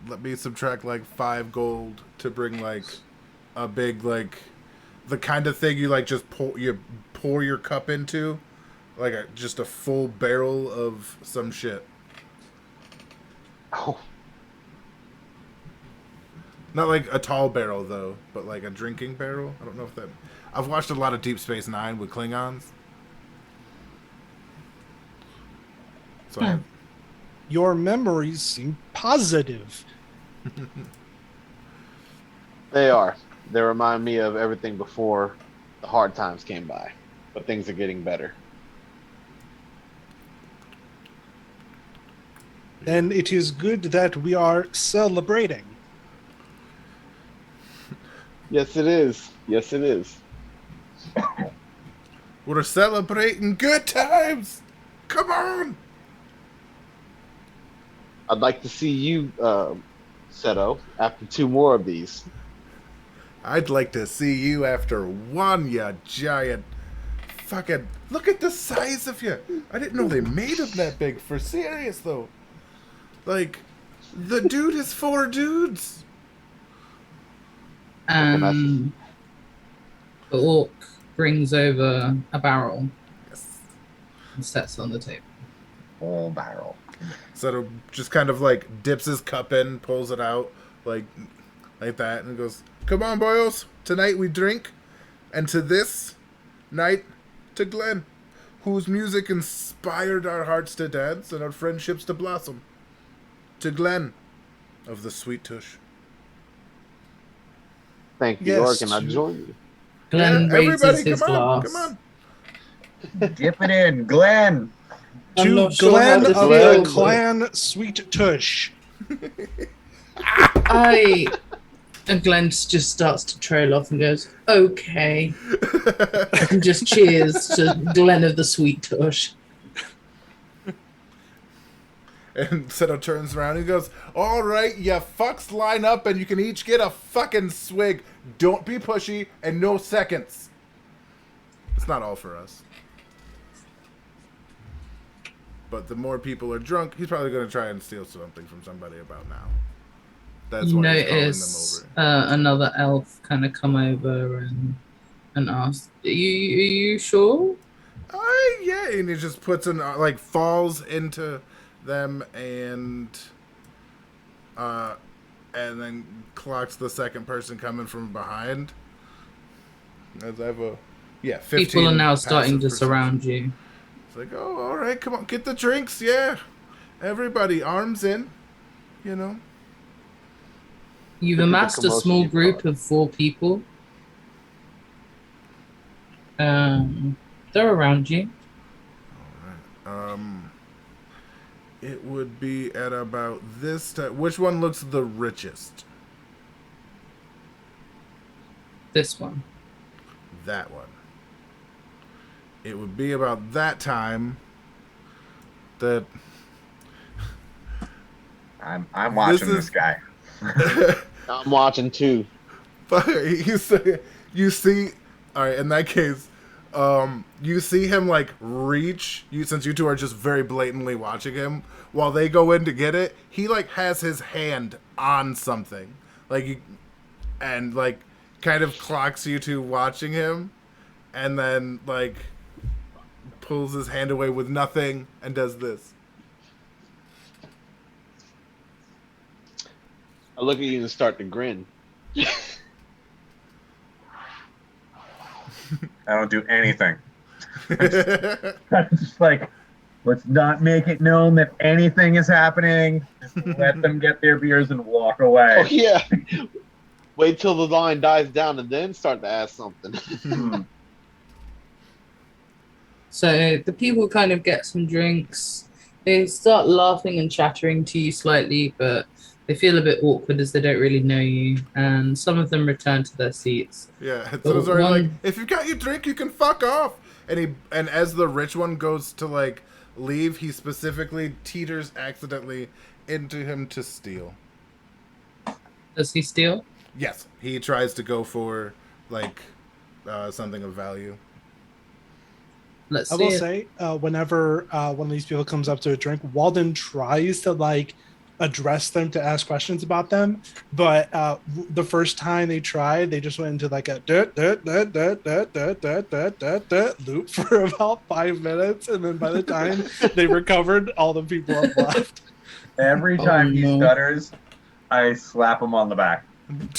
Let me subtract like 5 gold to bring like a big like the kind of thing you like just pour your cup into, like just a full barrel of some shit. Oh, Not like a tall barrel though, but like a drinking barrel. I don't know if that. I've watched a lot of Deep Space Nine with Klingons. So I have, Your memories seem positive. they are. They remind me of everything before the hard times came by. But things are getting better. Then it is good that we are celebrating. Yes, it is. Yes, it is. we're celebrating good times. Come on. I'd like to see you, Seto, after 2 more of these. I'd like to see you after one, you giant fucking. Look at the size of you. I didn't know they made him that big. For serious though. Like, the dude is 4 dudes. The orc brings over a barrel Yes. and sets it on the table. Full barrel. So just kind of like dips his cup in, pulls it out, like that, and goes, "Come on, boys! Tonight we drink, and to this night, to Glenn, whose music inspired our hearts to dance and our friendships to blossom. To Glenn, of the Sweet Tush." Thank you, Yes, Orc, and I you- join you. Glenn raises everybody, his come on, glass. come on! Dip it in, Glenn. I'm To not sure Glenn how of to the feel, but clan Sweet Tush. And Glenn just starts to trail off and goes, "Okay," and just cheers to Glenn of the Sweet Tush. And Seto turns around and goes, "All right, you fucks line up and you can each get a fucking swig. Don't be pushy and no seconds." It's not all for us. But the more people are drunk, he's probably going to try and steal something from somebody about now. That's You why he's calling them notice over. another elf kind of come over and ask, "Are you sure?" Yeah, and he just puts in, like, falls into them and then clocks the second person coming from behind. As I have a, 15 People are now starting passive to perception. surround you. It's like, oh, all right, come on, get the drinks, yeah. Everybody, arms in, you know. You've Look at the amassed a commotion small you've group caused. of 4 people. They're around you. It would be at about this time. Which one looks the richest? This one. That one. It would be about that time that I'm watching This this, is- guy. I'm watching too. you see, all right, in that case, you see him like reach you, since you two are just very blatantly watching him while they go in to get it. He like has his hand on something, and like kind of clocks you two watching him, and then like pulls his hand away with nothing and does this. I look at you and start to grin. I don't do anything. Just like, let's not make it known that anything is happening. Just let them get their beers and walk Oh away. yeah. Wait till the line dies down and then start to ask something. Hmm. So the people kind of get some drinks. They start laughing and chattering to you slightly, but they feel a bit awkward as they don't really know you. And some of them return to their seats. Yeah, But so it's already like, one- if you got your drink, you can fuck off. And as the rich one goes to like leave, he specifically teeters accidentally into him to steal. Does he steal? Yes, he tries to go for like something of value. Let's I see. will it. say, whenever one of these people comes up to a drink, Walden tries to like address them to ask questions about them, but the first time they tried, they just went into like a loop for about 5 minutes, and then by the time they recovered, all the people have left. Every Oh, time he no. stutters, I slap him on the back. I'm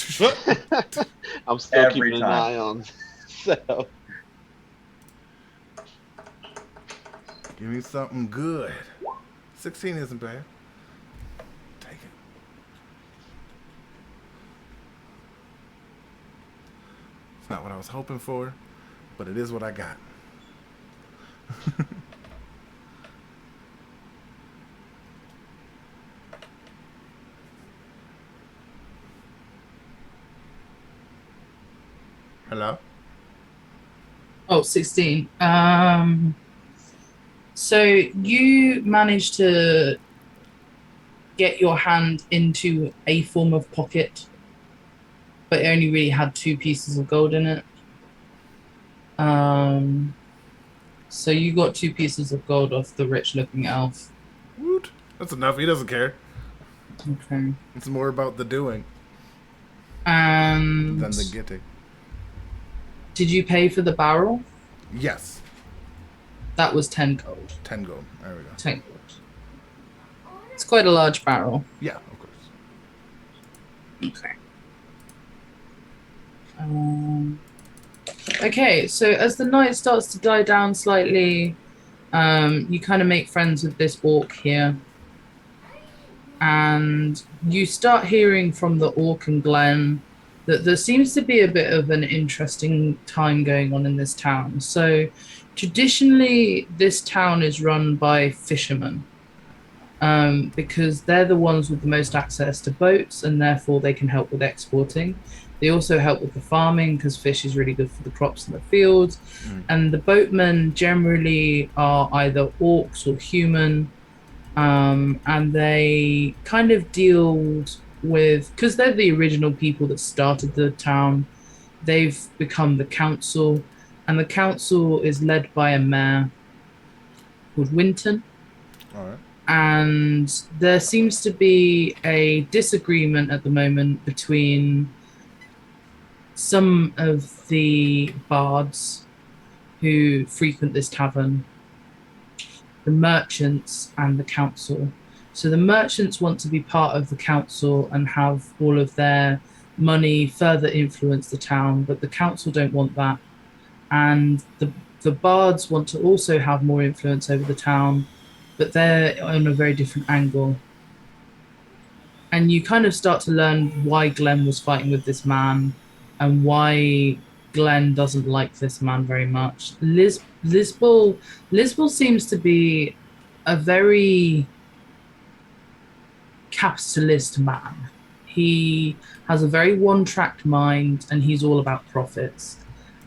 still Every keeping an time. eye on. So Give me something good. 16 isn't bad. Take it. It's not what I was hoping for, but it is what I got. Hello? Oh, 16. So you managed to get your hand into a form of pocket, but it only really had 2 pieces of gold in it. So you got 2 pieces of gold off the rich-looking elf. Woot. That's enough. He doesn't care. Okay. It's more about the doing And than the getting. did you pay for the barrel? Yes. That was 10 gold. 10 gold. There we go. 10 gold. It's quite a large barrel. Yeah, of course. Okay. Okay, so as the night starts to die down slightly, you kind of make friends with this orc here. And you start hearing from the orc and Glenn that there seems to be a bit of an interesting time going on in this town. So traditionally, this town is run by fishermen. Because they're the ones with the most access to boats, and therefore they can help with exporting. They also help with the farming because fish is really good for the crops in the fields. And the boatmen generally are either orcs or human, and they kind of deal with, because they're the original people that started the town, they've become the council, and the council is led by a mayor called Winton. All right. And there seems to be a disagreement at the moment between some of the bards who frequent this tavern, the merchants, and the council. So the merchants want to be part of the council and have all of their money further influence the town, but the council don't want that. And the bards want to also have more influence over the town, but they're on a very different angle. And you kind of start to learn why Glenn was fighting with this man and why Glenn doesn't like this man very much. Lisbel seems to be a very capitalist man. He has a very one-track mind and he's all about profits.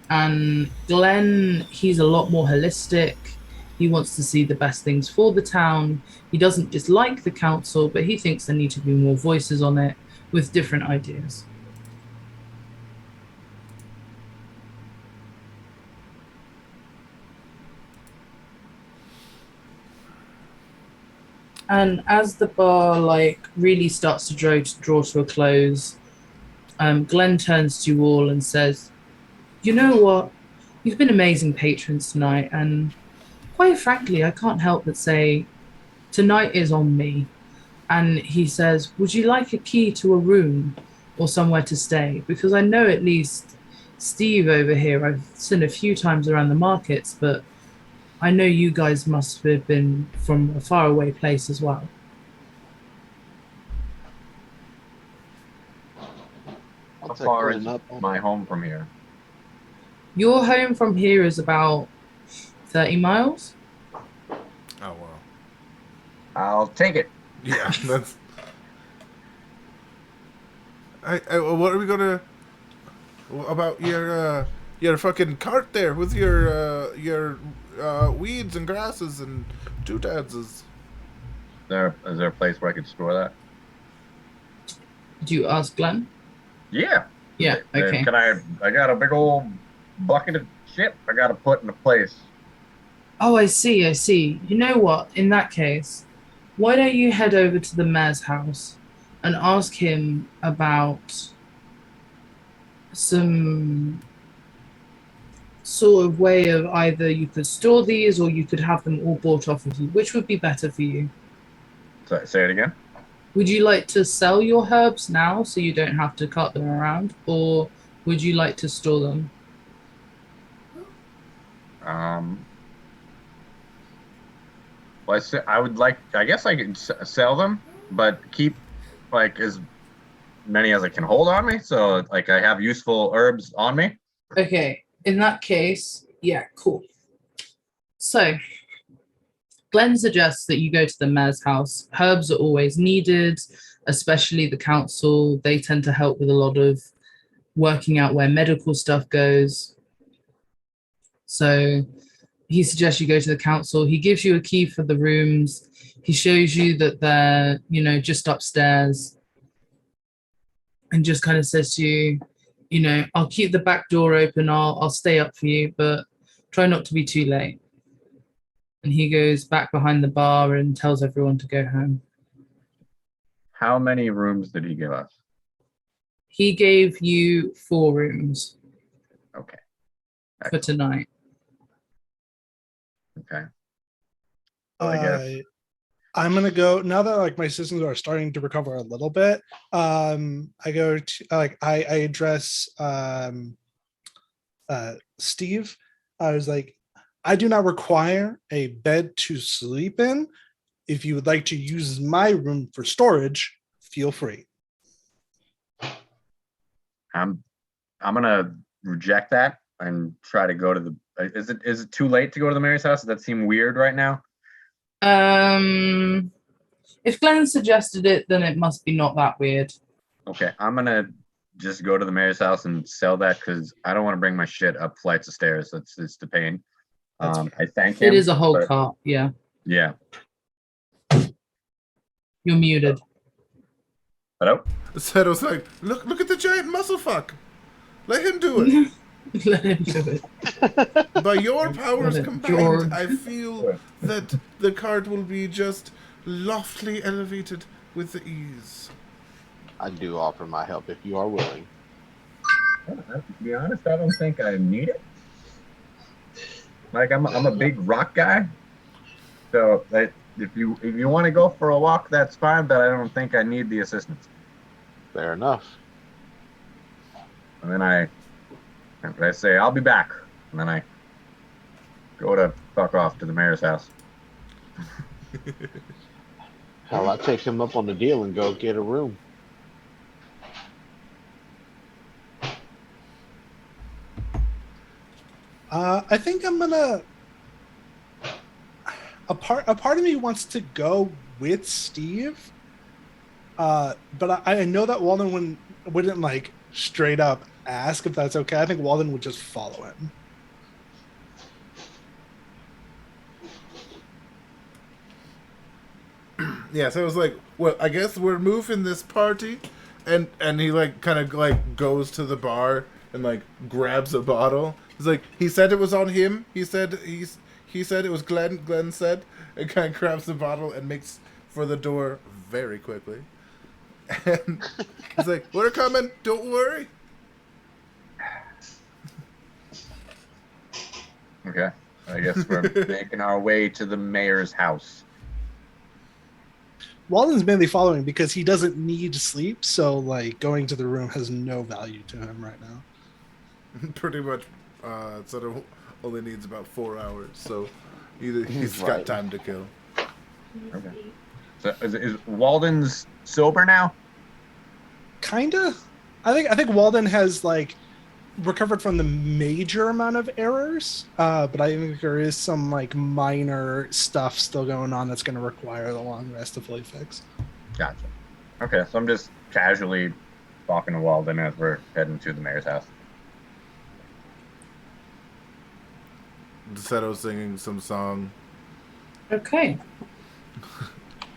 And Glenn, he's a lot more holistic. He wants to see the best things for the town. He doesn't dislike the council, but he thinks there need to be more voices on it with different ideas. And as the bar really starts to draw to a close, Glenn turns to you all and says, "You know what? You've been amazing patrons tonight, and quite frankly, I can't help but say, tonight is on me." And he says, "Would you like a key to a room or somewhere to stay? Because I know at least Steve over here, I've seen a few times around the markets, but I know you guys must have been from a faraway place as well." How I'll take far Glenn is up on my home from here? Your home from here is about 30 miles? Oh wow. I'll take it. Yeah, that's. What are we gonna about your fucking cart there with your weeds and grasses and doodads? Is there a place where I could store that? Did you ask Glenn? Yeah. Yeah, okay. Can I got a big old bucket of shit I gotta put in a place. Oh, I see. You know what? In that case, why don't you head over to the mayor's house and ask him about some sort of way of either you could store these or you could have them all bought off of you. Which would be better for you? Say it again. Would you like to sell your herbs now so you don't have to cart them around, or would you like to store them? Well, I would like. I guess I could sell them, but keep like as many as I can hold on me. So like I have useful herbs on me. Okay, in that case, yeah, cool. So, Glenn suggests that you go to the mayor's house. Herbs are always needed, especially the council. They tend to help with a lot of working out where medical stuff goes. So he suggests you go to the council. He gives you a key for the rooms. He shows you that they're, just upstairs, and just kind of says to you, I'll keep the back door open. I'll stay up for you, but try not to be too late. And he goes back behind the bar and tells everyone to go home. How many rooms did he give us? He gave you 4 rooms. Okay. For tonight. Okay. So I guess I'm gonna go now that like my systems are starting to recover a little bit. I go to I address Steve. I was like, I do not require a bed to sleep in. If you would like to use my room for storage, feel free. I'm gonna reject that and try to go to the. Is it too late to go to the mayor's house? Does that seem weird right now? If Glenn suggested it, then it must be not that weird. Okay, I'm gonna just go to the mayor's house and sell that because I don't want to bring my shit up flights of stairs. It's the pain. I thank him. It is a whole cart, yeah. Yeah. You're muted. Hello? Zeto's like, look at the giant muscle fuck. Let him do it. Let him do it. By your powers George. combined, I feel that the cart will be just loftily elevated with the ease. I do offer my help if you are willing. To be honest, I don't think I need it. Like I'm a big rock guy, so if you want to go for a walk, that's fine. But I don't think I need the assistance. Fair enough. And then I say I'll be back, and then I go to fuck off to the mayor's house. Hell, I take him up on the deal and go get a room. I think I'm gonna. A part of me wants to go with Steve, but I know that Walden wouldn't like straight up ask if that's okay. I think Walden would just follow him. Yeah, so it was like, well, I guess we're moving this party, and he like kind of like goes to the bar and like grabs a bottle. He's like, he said it was on him. He said he said it was Glenn. Glenn said, and kind of grabs the bottle and makes for the door very quickly. And he's like, we're coming. Don't worry. Okay, I guess we're making our way to the mayor's house. Walden's mainly following because he doesn't need sleep, so like going to the room has no value to him right now. Pretty much, sort of only needs about 4 hours, so he's Right. got time to kill. Okay. So is Walden's sober now? Kinda. I think Walden has like recovered from the major amount of errors, but I think there is some like minor stuff still going on that's going to require the long rest to fully fix. Gotcha. Okay, so I'm just casually talking to Walden as we're heading to the mayor's house. Seto singing some song, Okay.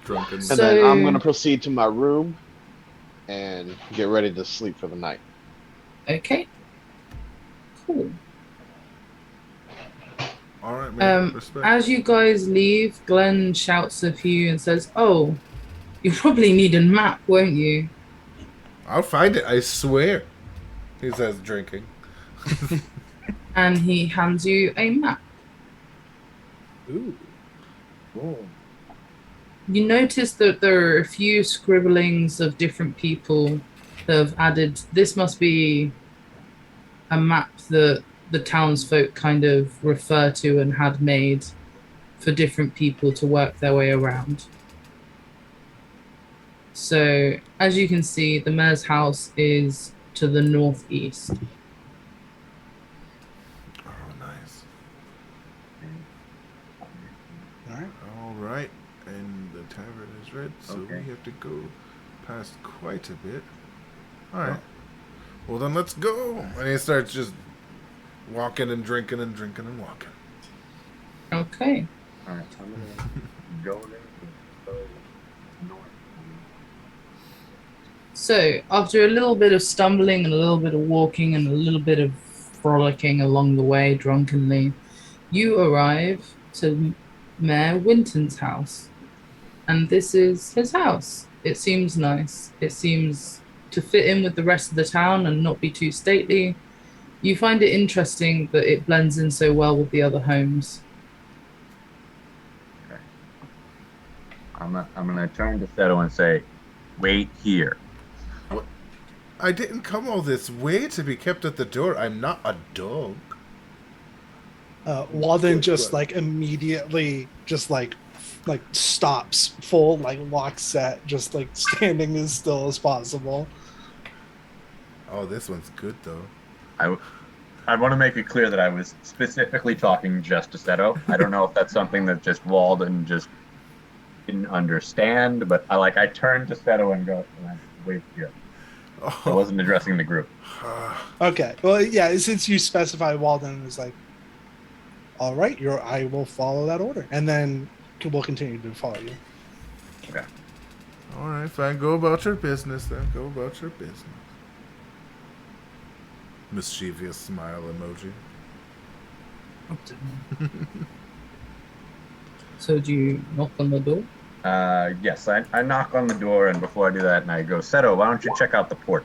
drunken. And So- then I'm gonna proceed to my room and get ready to sleep for the night. Okay. Cool. All right, man. Respect. As you guys leave, Glenn shouts at you and says, "Oh, you probably need a map, won't you?" I'll find it. I swear. He says, drinking. And he hands you a map. Ooh. You notice that there are a few scribblings of different people that have added. This must be a map that the townsfolk kind of refer to and had made for different people to work their way around. So, as you can see, the mayor's house is to the northeast. Oh, nice. All right. All right. And the tavern is red, so Okay. we have to go past quite a bit. All right. Well, then let's go. And he starts just walking and drinking and drinking and walking. Okay. All right, I'm gonna go north. So, after a little bit of stumbling and a little bit of walking and a little bit of frolicking along the way drunkenly, you arrive to Mayor Winton's house. And this is his house. It seems nice. It seems to fit in with the rest of the town and not be too stately. You find it interesting that it blends in so well with the other homes. I'm gonna turn to Seto and say, "Wait here." I didn't come all this way to be kept at the door. I'm not a dog. Walden just like immediately just like stops full like lock set, just like standing as still as possible. Oh, this one's good, though. I want to make it clear that I was specifically talking just to Seto. I don't know if that's something that just Walden just didn't understand, but I turned to Seto and go, "Wait here." I Oh, wasn't addressing the group. Okay, well, yeah, since you specify, Walden is like, all right, I will follow that order, and then we'll continue to follow you. all right, fine. Go about your business, then. Go about your business. Mischievous smile emoji. So, do you knock on the door? Yes, I knock on the door, and before I do that, and I go, "Seto, why don't you check out the port?"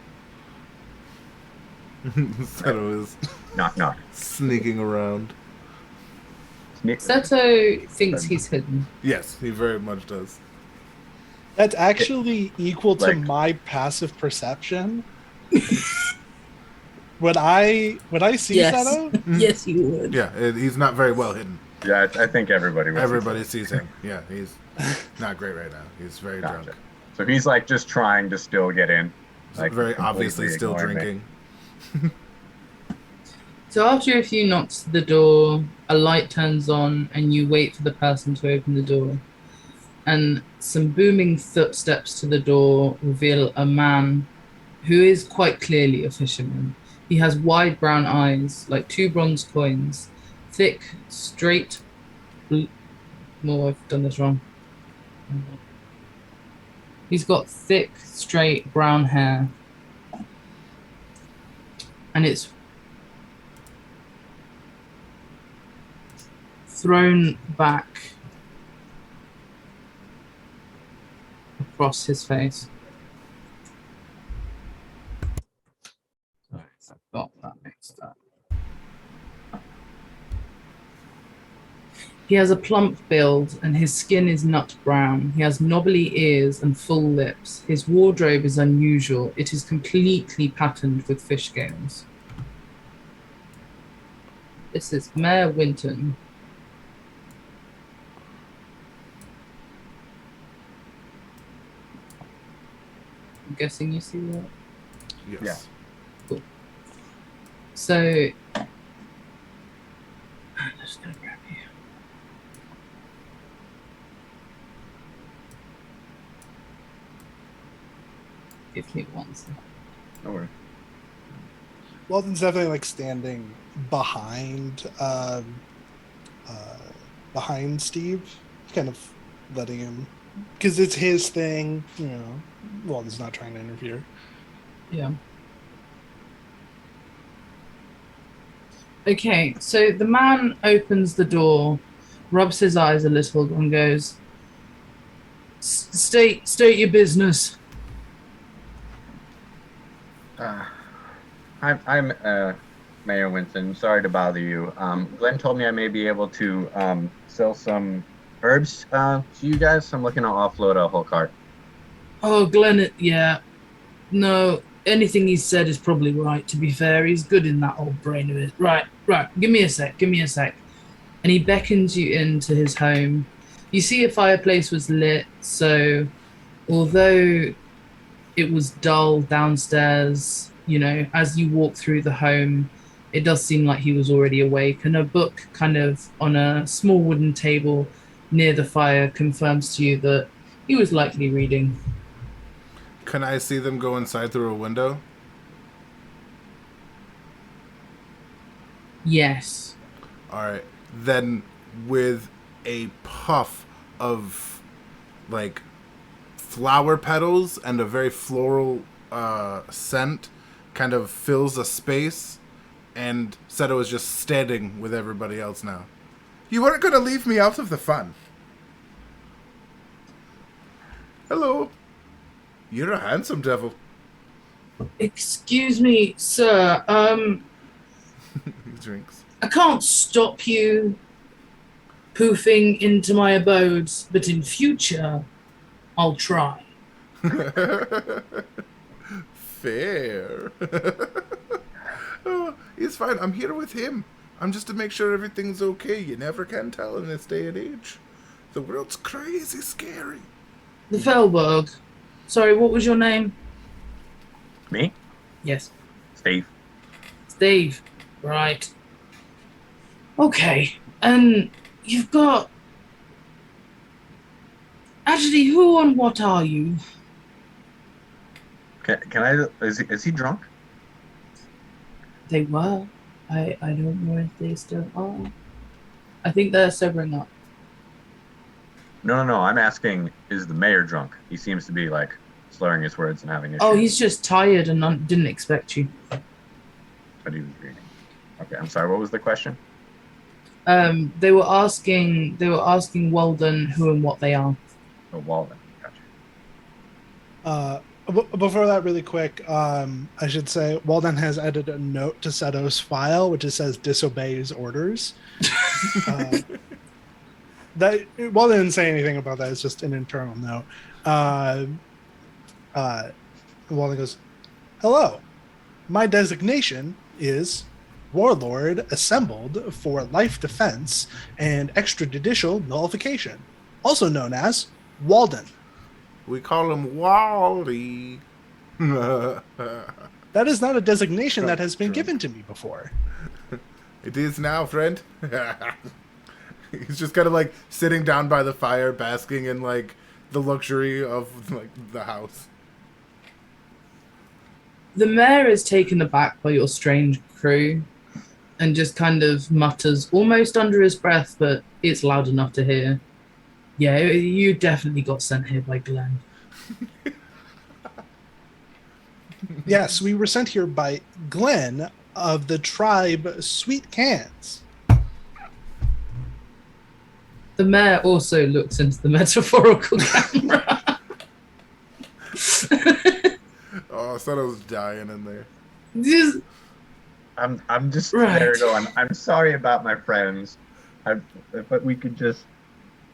Seto is Knock, knock. sneaking around. Seto thinks he's hidden. Yes, he very much does. That's actually equal to Like- my passive perception. When I see Yes. Seto, Yes, you would. Yeah, he's not very well hidden. Yeah, I think everybody was. Everybody sees him. Yeah, he's not great right now. He's very Gotcha. drunk. So he's like just trying to still get in. Like, Very completely obviously still ignoring me. drinking. So after a few knocks at the door, a light turns on and you wait for the person to open the door. And some booming footsteps to the door reveal a man who is quite clearly a fisherman. He has wide brown eyes, like two bronze coins, thick, straight... Oh, I've done this wrong. He's got thick, straight brown hair. And it's thrown back across his face. Sorry, I've got that mixed up. He has a plump build and his skin is nut brown. He has knobbly ears and full lips. His wardrobe is unusual. It is completely patterned with fish scales. This is Mayor Winton. I'm guessing you see that. Yes. So, I'm just gonna grab you. Give me one second. No worries. Walden's definitely like standing behind Steve, kind of letting him, because it's his thing. You know, Walden's not trying to interfere. Yeah. Okay, so the man opens the door, rubs his eyes a little, and goes, "State your business." I'm Mayor Winston. Sorry to bother you. Glenn told me I may be able to sell some herbs to you guys. I'm looking to offload a whole cart. Oh, Glenn, yeah. No, anything he said is probably right, to be fair. He's good in that old brain of his. Right. Give me a sec. And he beckons you into his home. You see a fireplace was lit, so although it was dull downstairs, you know, as you walk through the home, it does seem like he was already awake. And a book kind of on a small wooden table near the fire confirms to you that he was likely reading. Can I see them go inside through a window? Yes. All right. Then with a puff of like flower petals and a very floral scent kind of fills a space, and Seto is just standing with everybody else now. You weren't going to leave me out of the fun. Hello. You're a handsome devil. Excuse me, sir. He drinks. I can't stop you poofing into my abodes, but in future, I'll try. Fair. Oh, it's fine. I'm here with him. I'm just to make sure everything's okay. You never can tell in this day and age. The world's crazy scary. The Felberg. Sorry, what was your name? Me? Yes. Steve. Steve. Right. Okay. And you've got... Actually, who and what are you? Can I... Is he drunk? They were. I don't know if they still are. I think they're sobering up. No. I'm asking, is the mayor drunk? He seems to be, like, slurring his words and having issues. Oh, he's just tired and didn't expect you. But he was reading. Okay, I'm sorry, what was the question? They were asking Walden who and what they are. Oh, Walden. Gotcha. Before that, really quick, I should say Walden has added a note to Seto's file, which it says disobeys orders. That Walden didn't say anything about that. It's just an internal note. Walden goes, "Hello, my designation is Warlord assembled for life defense and extrajudicial nullification, also known as Walden." We call him Wally. That is not a designation that has been Drunk. given to me before. It is now, friend. He's just kind of like sitting down by the fire, basking in like the luxury of like the house. The mayor is taken aback by your strange crew and just kind of mutters almost under his breath, but it's loud enough to hear. Yeah, you definitely got sent here by Glenn. Yes, we were sent here by Glenn of the tribe Sweet Cans. The mayor also looks into the metaphorical camera. Oh, I thought I was dying in there. Just, I'm just Right. there going, I'm sorry about my friends. But we could just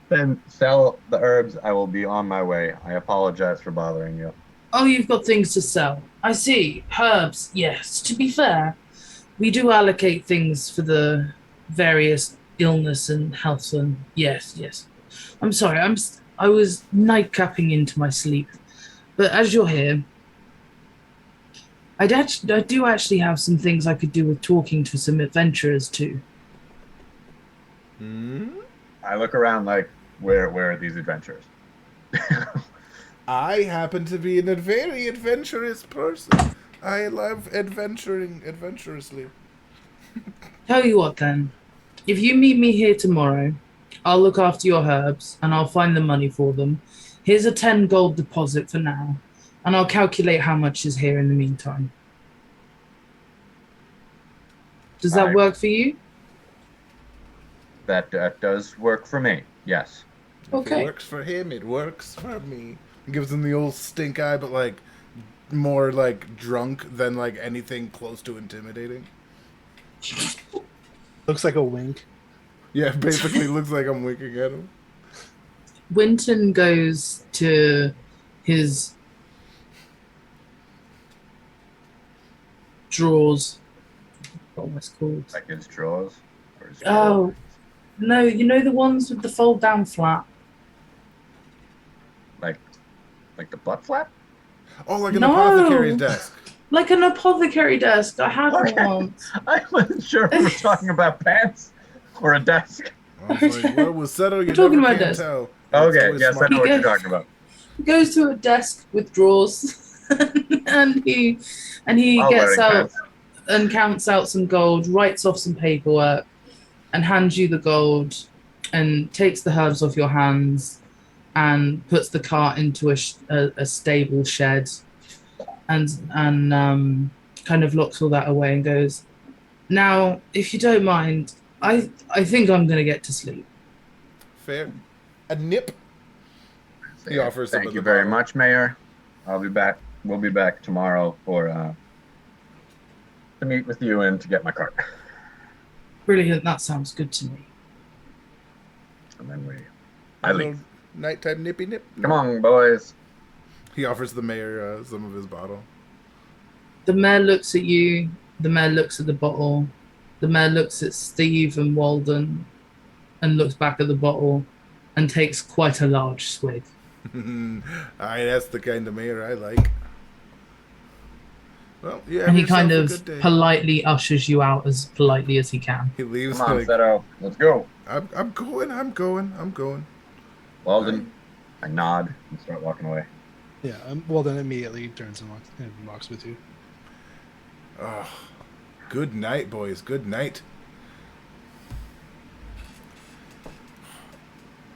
then sell the herbs. I will be on my way. I apologize for bothering you. oh, you've got things to sell. I see. Herbs, yes. To be fair, we do allocate things for the various illness and health and yes. I'm sorry, I was nightcapping into my sleep. But as you're here, I do actually have some things I could do with talking to some adventurers too. Hmm? I look around like, where are these adventurers? I happen to be a very adventurous person. I love adventuring adventurously. Tell you what then, if you meet me here tomorrow, I'll look after your herbs and I'll find the money for them. Here's a 10 gold deposit for now, and I'll calculate how much is here in the meantime. Does that I- work for you? That does work for me. Yes. If Okay. it works for him, it works for me. He gives him the old stink eye, but like more like drunk than like anything close to intimidating. Looks like a wink. Yeah, basically looks like I'm winking at him. Winton goes to his drawers. What was it called? Like his drawers. Or his Oh. drawers. No, you know the ones with the fold down flap? Like the butt flap? Oh, like an No. apothecary's desk. Like an apothecary desk. I had Okay. one once. I wasn't sure if we were talking about pants or a desk. I was like, well, we'll settle. You We're talking never about can desk. tell. It's Okay, always yes, I smart. know what you're Yes. talking about. He goes to a desk with drawers and he While gets wearing out pants. and counts out some gold, writes off some paperwork, and hands you the gold and takes the herbs off your hands and puts the cart into a stable shed and kind of locks all that away and goes, now, if you don't mind, I think I'm going to get to sleep. Fair. A nip. He offers some Thank of you the very bottle. much, Mayor. I'll be back. We'll be back tomorrow for to meet with you and to get my cart. Brilliant. That sounds good to me. And then A I little leave. nighttime nippy nip. Come on, boys. He offers the mayor some of his bottle. The mayor looks at you. The mayor looks at the bottle. The mayor looks at Steve and Walden and looks back at the bottle and takes quite a large swig. Aye, that's the kind of mayor I like. Well, you have And he yourself kind a of good day. politely ushers you out as politely as he can. He leaves Come on, like, Seto. Let's go. I'm going. Walden, I nod and start walking away. Yeah. Well, then immediately turns and walks with you. Oh, good night, boys. Good night.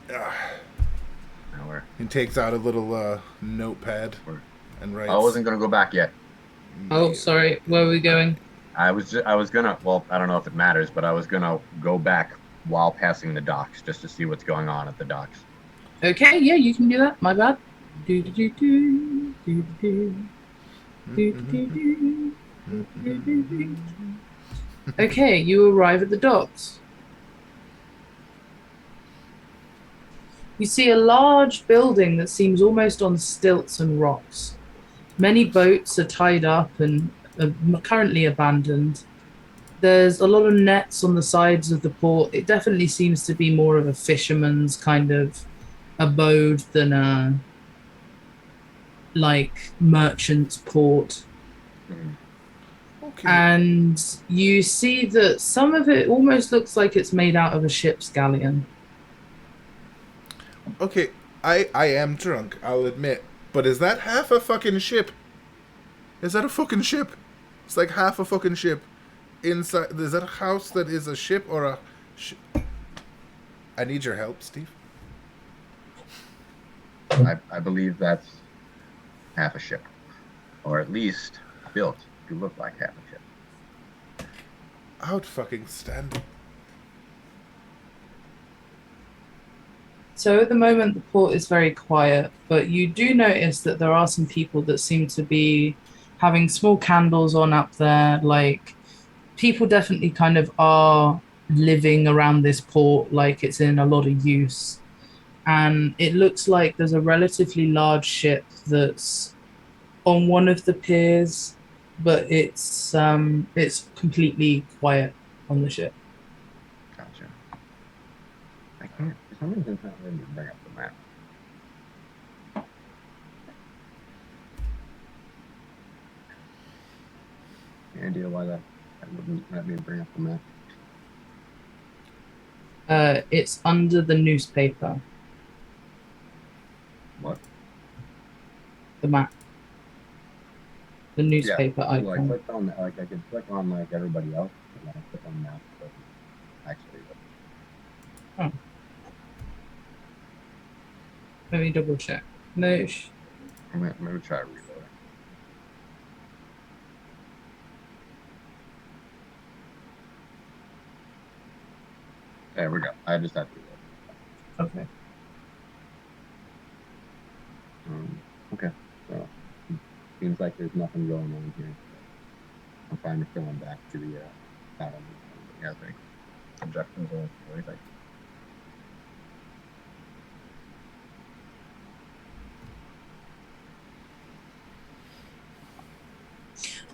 Now we're. He takes out a little notepad and writes. I wasn't gonna go back yet. Oh, sorry. Where are we going? I was gonna. Well, I don't know if it matters, but I was gonna go back while passing the docks just to see what's going on at the docks. Okay, yeah, you can do that. My bad. Do do do do do do do do do do do do. Okay, you arrive at the docks. You see a large building that seems almost on stilts and rocks. Many boats are tied up and are currently abandoned. There's a lot of nets on the sides of the port. It definitely seems to be more of a fisherman's kind of abode than a like merchant's port. Mhm. Okay. And you see that some of it almost looks like it's made out of a ship's galleon. Okay, I am drunk, I'll admit. But is that half a fucking ship? Is that a fucking ship? It's like half a fucking ship. Inside, is that a house that is a ship or a I need your help, Steve. I believe that's half a ship, or at least built to look like half a ship. Out fucking stand. So at the moment, the port is very quiet, but you do notice that there are some people that seem to be having small candles on up there. Like, people definitely kind of are living around this port like it's in a lot of use. And it looks like there's a relatively large ship that's on one of the piers, but it's completely quiet on the ship. Gotcha. I can't. For some reason, it's not letting me bring up the map. idea why that wouldn't let me bring up the map. It's under the newspaper, What? the map. The newspaper So I icon. clicked on like I could click on like everybody else, and then I click on map. But actually, Let me double check. No. I'm gonna try reload. There we go. I just have to reload. Okay. Okay. So seems like there's nothing going on here. I'm finally going back to the pattern. Yeah, I think objections or anything.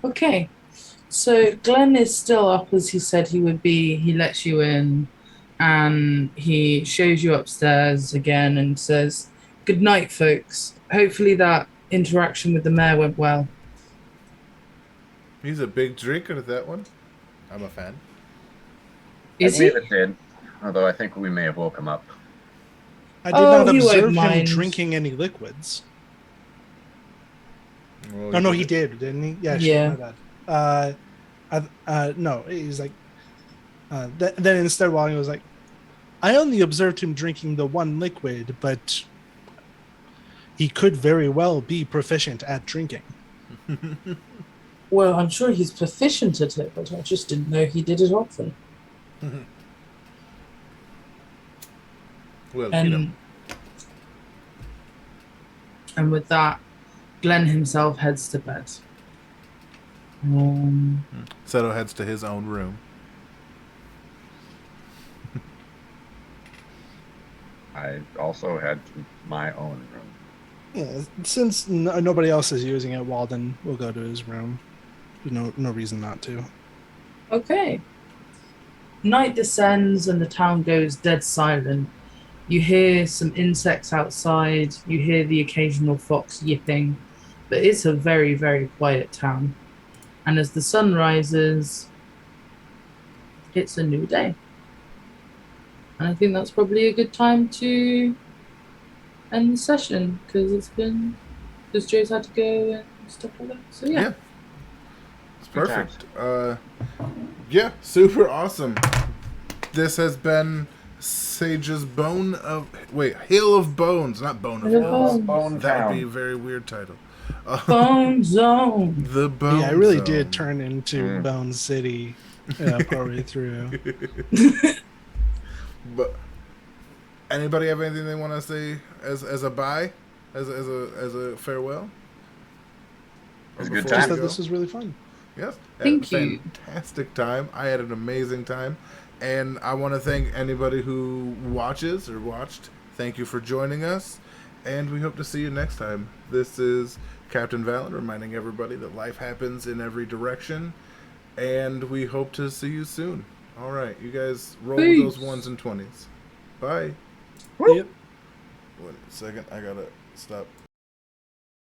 Okay. So Glenn is still up as he said he would be. He lets you in and he shows you upstairs again and says, "Good night, folks. Hopefully that interaction with the mayor went well." He's a big drinker, that one. I'm a fan. Is I he? believe it did, although I think we may have woke him up. I did Oh, not he won't observe him mind. drinking any liquids. Well, Oh no, he did, didn't he? Yeah. Shit, Yeah. my bad. No, he's like. Then instead, while he was like, I only observed him drinking the one liquid, but he could very well be proficient at drinking. Well, I'm sure he's proficient at it, but I just didn't know he did it often. Well, you know. And with that, Glenn himself heads to bed. Seto heads to his own room. I also had to my own room. Yeah, since nobody else is using it, Walden will go to his room. There's no reason not to. Okay. Night descends and the town goes dead silent. You hear some insects outside. You hear the occasional fox yipping. But it's a very, very quiet town. And as the sun rises, it's a new day. And I think that's probably a good time to end the session because Joe's had to go and stuff like that. So yeah. It's perfect. Yeah, super awesome. This has been Sage's Hill of Bones, not Bone of Hill of Bones. Bones. Bone That would Town. be a very weird title. Bone Zone. The Bone Yeah, it really Zone. did turn into Bone City partway through. But anybody have anything they want to say as a bye, as a farewell? It was a Or good before Just we that go? this was really fun. Yes. Thank Had a you. Fantastic time. I had an amazing time. And I want to thank anybody who watches or watched. Thank you for joining us. And we hope to see you next time. This is Captain Valen reminding everybody that life happens in every direction. And we hope to see you soon. All right. You guys roll with those 1s and 20s. Bye. Yep. Wait a second. I got to stop.